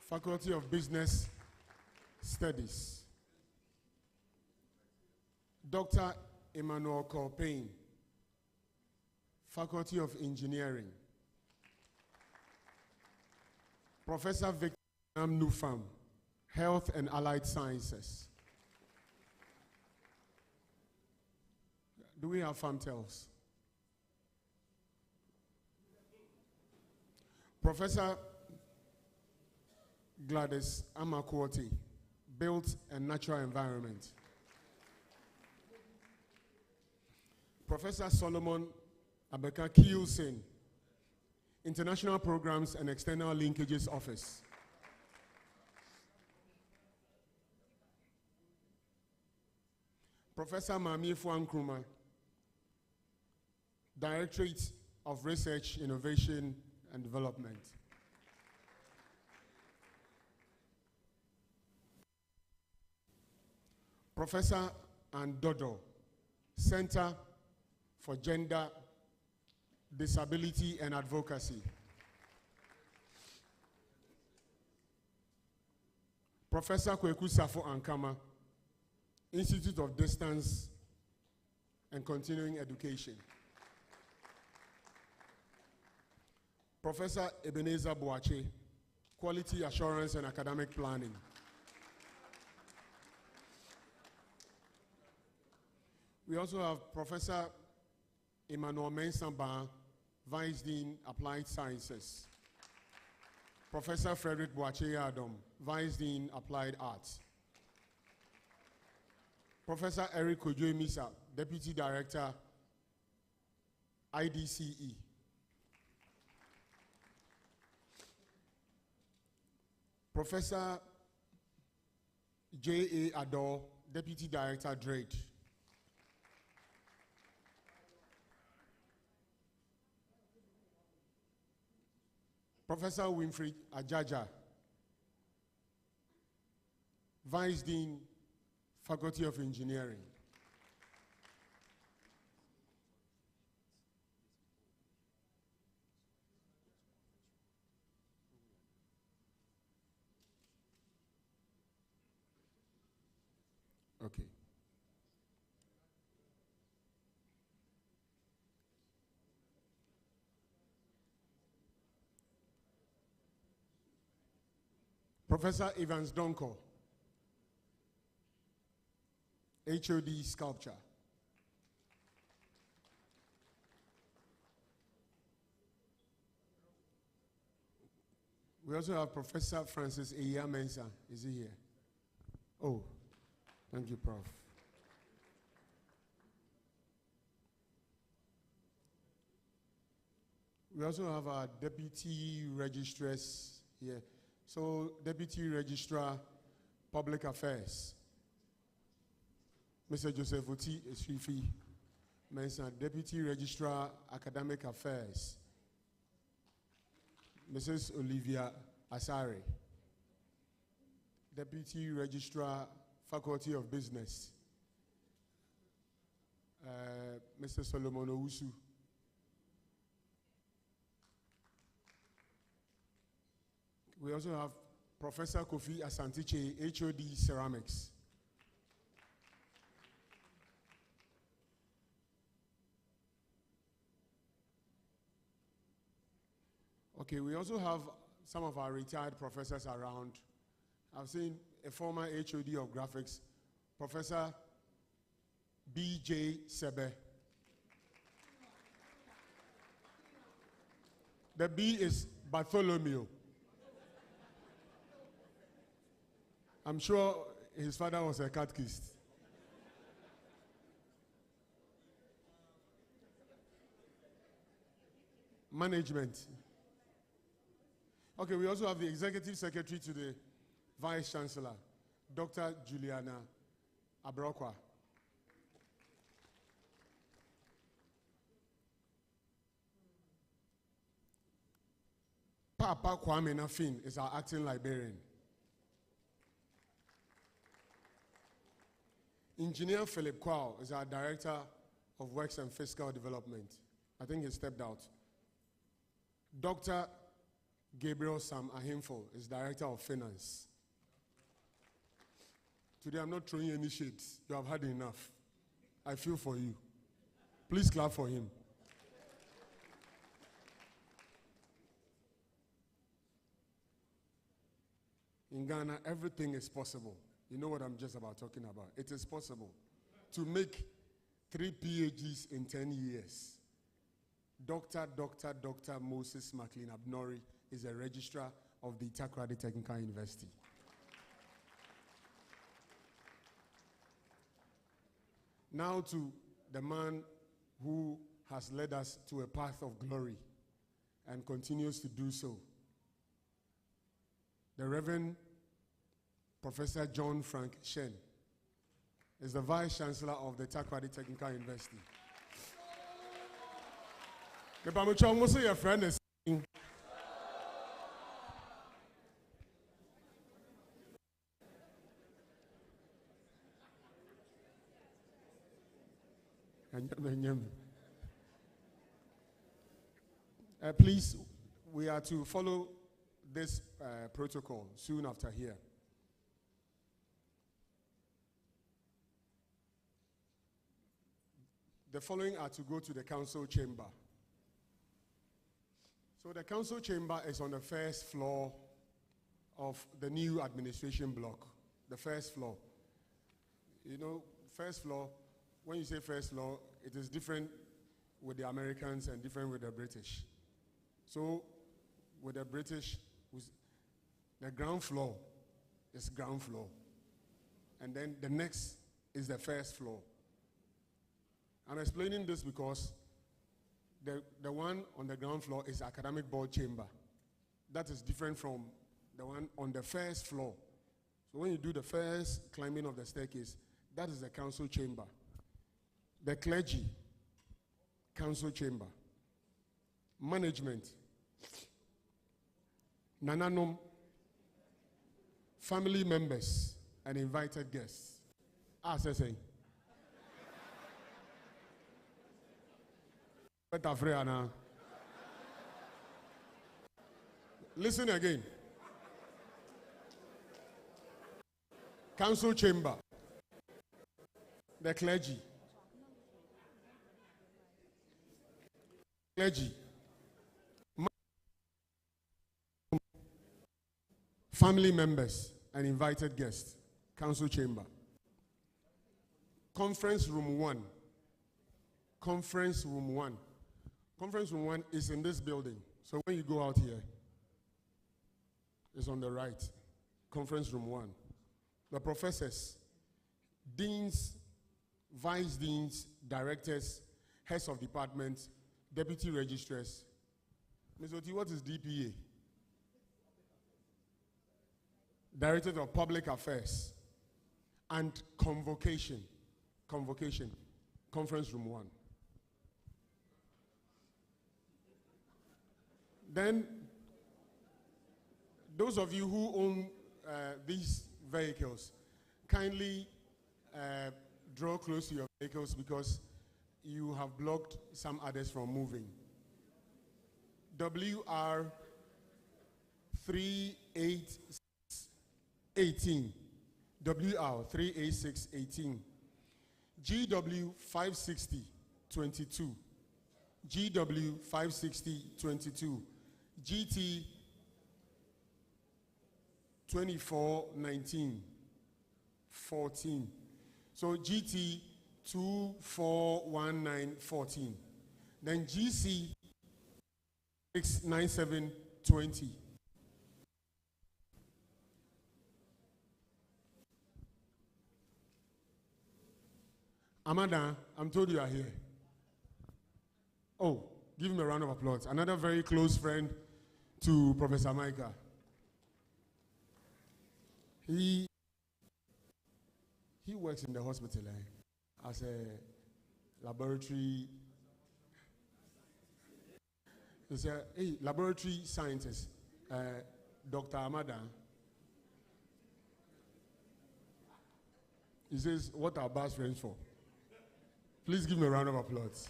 Faculty of Business Studies. Dr. Emmanuel Corpain, Faculty of Engineering. Professor Victor Nufam, Health and Allied Sciences. Do we have FAMTELs? Professor Gladys Amakwoti, Built and Natural Environment. Professor Solomon Abeka Kielsen, International Programs and External Linkages Office. Professor Mami Fuankruma, Directorate of Research, Innovation and Development. Professor Andodo, Center for Gender, Disability and Advocacy. Professor Kweku Safo Ankama, Institute of Distance and Continuing Education. Professor Ebenezer Boache, Quality Assurance and Academic Planning. We also have Professor Emmanuel Mensamba, Vice Dean, Applied Sciences. Professor Frederick Boache Adam, Vice Dean, Applied Arts. Professor Eric Kojo Misa, Deputy Director, IDCE. Professor J.A. Ador, Deputy Director, DRADE. Professor Winfried Ajaja, Vice Dean, Faculty of Engineering. Okay. Professor Evans Donko, HOD Sculpture. We also have Professor Francis Eya Mensah. Is he here? Oh, thank you, Prof. We also have our Deputy Registrars here. So, Deputy Registrar, Public Affairs, Mr. Joseph Oti Esrifi Mensah, Deputy Registrar, Academic Affairs, Mrs. Olivia Asare, Deputy Registrar, Faculty of Business, Mr. Solomon Owusu. We also have Professor Kofi Asantiche, HOD Ceramics. Okay, we also have some of our retired professors around. I've seen a former HOD of graphics, Professor B.J. Sebe. The B is Bartholomew. I'm sure his father was a catechist. Management. Okay, we also have the Executive Secretary to the Vice Chancellor, Dr. Juliana Abrokwa. Papa Kwame Nafin is our acting librarian. Engineer Philip Kwao is our Director of Works and Fiscal Development. I think he stepped out. Dr. Gabriel Sam Ahimfo is Director of Finance. Today I'm not throwing any shades. You have had enough. I feel for you. Please clap for him. In Ghana, everything is possible. You know what I'm just about talking about. It is possible to make 3 PhDs in 10 years. Dr. Moses McLean Abnori is a registrar of the Takoradi Technical University. Now to the man who has led us to a path of glory and continues to do so. The Reverend Professor John Frank Shen is the Vice Chancellor of the Takoradi Technical University. Your friend is please, we are to follow this protocol soon after here. The following are to go to the council chamber. So the council chamber is on the first floor of the new administration block. The first floor. You know, first floor, when you say first floor, it is different with the Americans and different with the British. So with the British, the ground floor is ground floor. And then the next is the first floor. I'm explaining this because the one on the ground floor is academic board chamber. That is different from the one on the first floor. So when you do the first climbing of the staircase, that is the council chamber. The clergy, council chamber. Management, Nananum, family members and invited guests. As I say. Listen again. Council chamber, the clergy, family members and invited guests, council chamber. Conference room 1. Conference room 1. Conference room 1 is in this building. So when you go out here, it's on the right. Conference room 1. The professors, deans, vice deans, directors, heads of departments, deputy registrars. Ms. Oti, what is DPA? Director of Public Affairs and Convocation. Convocation. Conference room 1. Then, those of you who own these vehicles, kindly draw close to your vehicles because you have blocked some others from moving. WR 38618. WR 38618. GW 56022. GW 56022. GT 2419 14. So GT 241914. Then GC 69720. Amanda, I'm told you are here. Oh, Give him a round of applause. Another very close friend to Professor Micah. He works in the hospital as a laboratory. He's a laboratory scientist, Dr. Amada. He says, what are best friends for? Please give me a round of applause.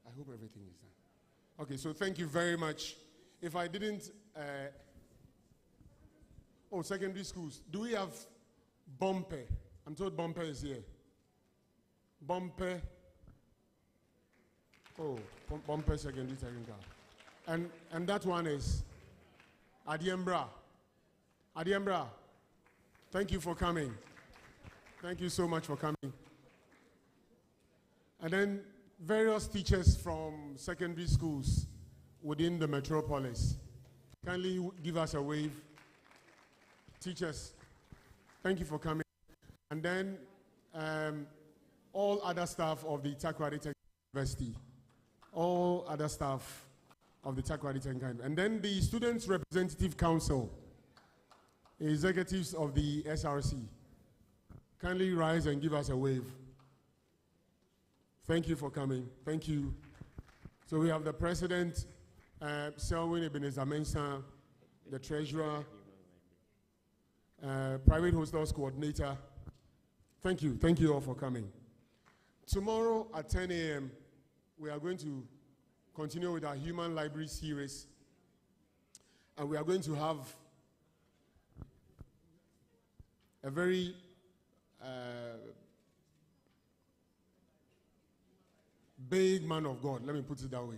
I hope everything is done. Okay, so thank you very much. If I didn't, secondary schools. Do we have Bumper? I'm told Bumper is here. Bumper. Oh, Bumper Secondary Technical. And that one is Adiembra. Adiembra, thank you for coming. Thank you so much for coming. And then various teachers from secondary schools within the metropolis. Kindly give us a wave. Teachers, thank you for coming. And then all other staff of the Takoradi Technical University. All other staff of the Takoradi Technical. And then the Students' Representative Council, executives of the SRC. Kindly rise and give us a wave. Thank you for coming. Thank you. So we have the president, Selwyn Ebenezer Mensah, the treasurer, private hostels coordinator. Thank you. Thank you all for coming. Tomorrow at 10 a.m., we are going to continue with our Human Library series. And we are going to have a very big man of God, let me put it that way.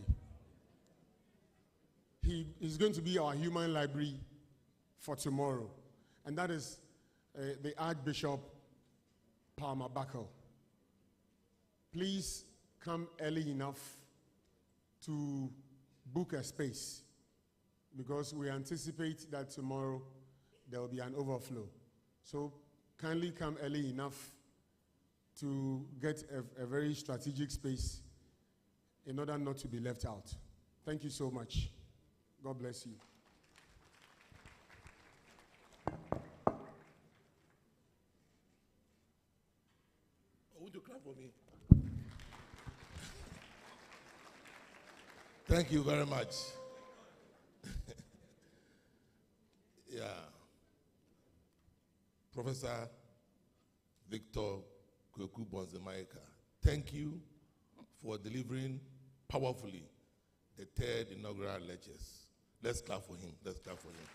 He is going to be our human library for tomorrow, and that is the Archbishop Palmer Buckle. Please come early enough to book a space, because we anticipate that tomorrow there will be an overflow. So kindly come early enough to get a very strategic space in order not to be left out. Thank you so much. God bless you. Would you clap for me? Thank you very much. Yeah. Professor Victor Kweku Bondzi Micah, thank you for delivering powerfully the third inaugural lectures. Let's clap for him. Let's clap for him.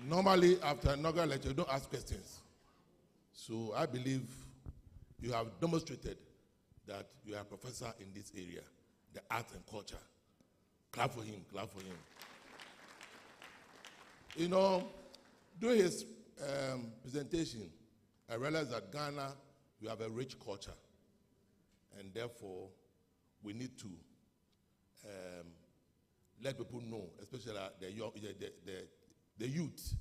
Normally, after inaugural lecture, you don't ask questions. So I believe you have demonstrated that you are a professor in this area, the arts and culture. Clap for him. Clap for him. You know, during his presentation, I realized that Ghana, we have a rich culture, and therefore we need to let people know, especially the youth.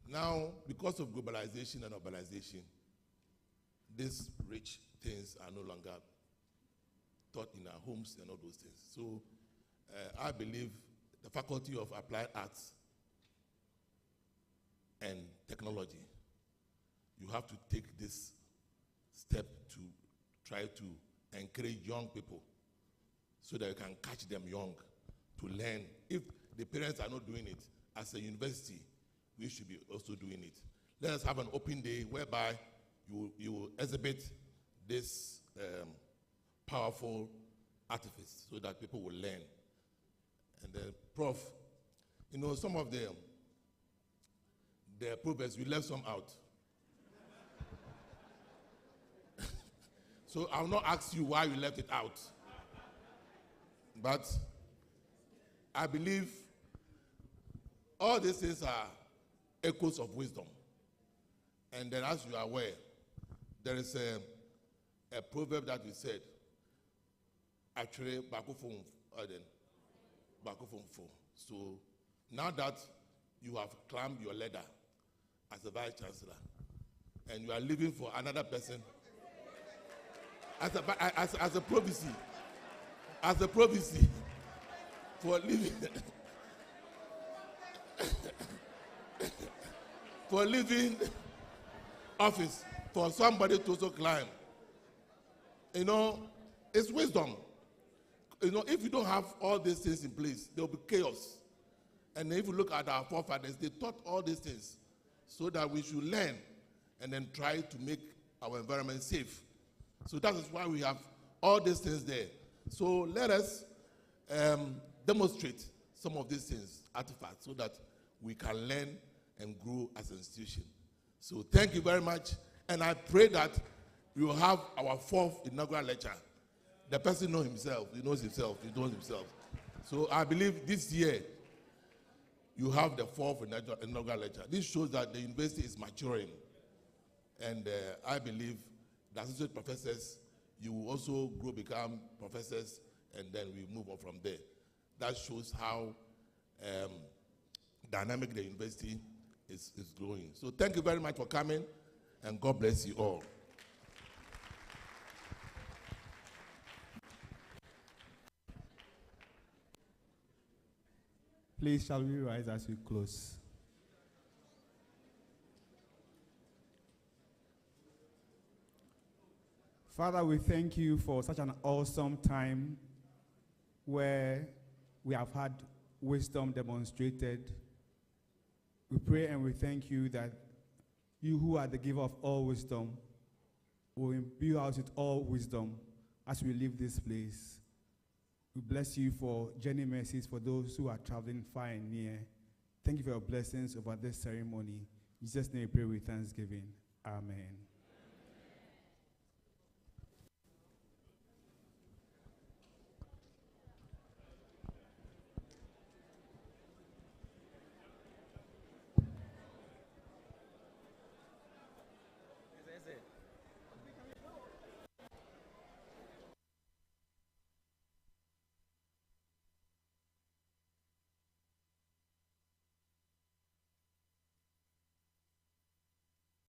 Now, because of globalization and urbanization, these rich things are no longer taught in our homes and all those things. So I believe the Faculty of Applied Arts and Technology, you have to take this step to try to encourage young people so that you can catch them young to learn. If the parents are not doing it, as a university, we should be also doing it. Let us have an open day whereby you will exhibit this powerful artifice so that people will learn. And then, Prof, you know, some of the proverbs, we left some out. So I will not ask you why you left it out. But I believe all these things are echoes of wisdom. And then, as you are aware, there is a proverb that we said, actually, so now that you have climbed your ladder as a vice chancellor, and you are living for another person, as a prophecy, for living for living office for somebody to also climb. You know, it's wisdom. You know, if you don't have all these things in place, there will be chaos. And if you look at our forefathers, they taught all these things so that we should learn and then try to make our environment safe. So that is why we have all these things there. So let us demonstrate some of these things, artifacts, so that we can learn and grow as an institution. So thank you very much. And I pray that we will have our 4th inaugural lecture. The person knows himself. He knows himself. He knows himself. So I believe this year you have the 4th inaugural lecture. This shows that the university is maturing. And I believe the associate professors, you will also grow, become professors, and then we move on from there. That shows how dynamic the university is growing. So thank you very much for coming, and God bless you all. Please, shall we rise as we close? Father, we thank you for such an awesome time where we have had wisdom demonstrated. We pray and we thank you that you who are the giver of all wisdom will imbue us with all wisdom as we leave this place. We bless you for journey mercies for those who are traveling far and near. Thank you for your blessings over this ceremony. In Jesus' name we pray with thanksgiving. Amen.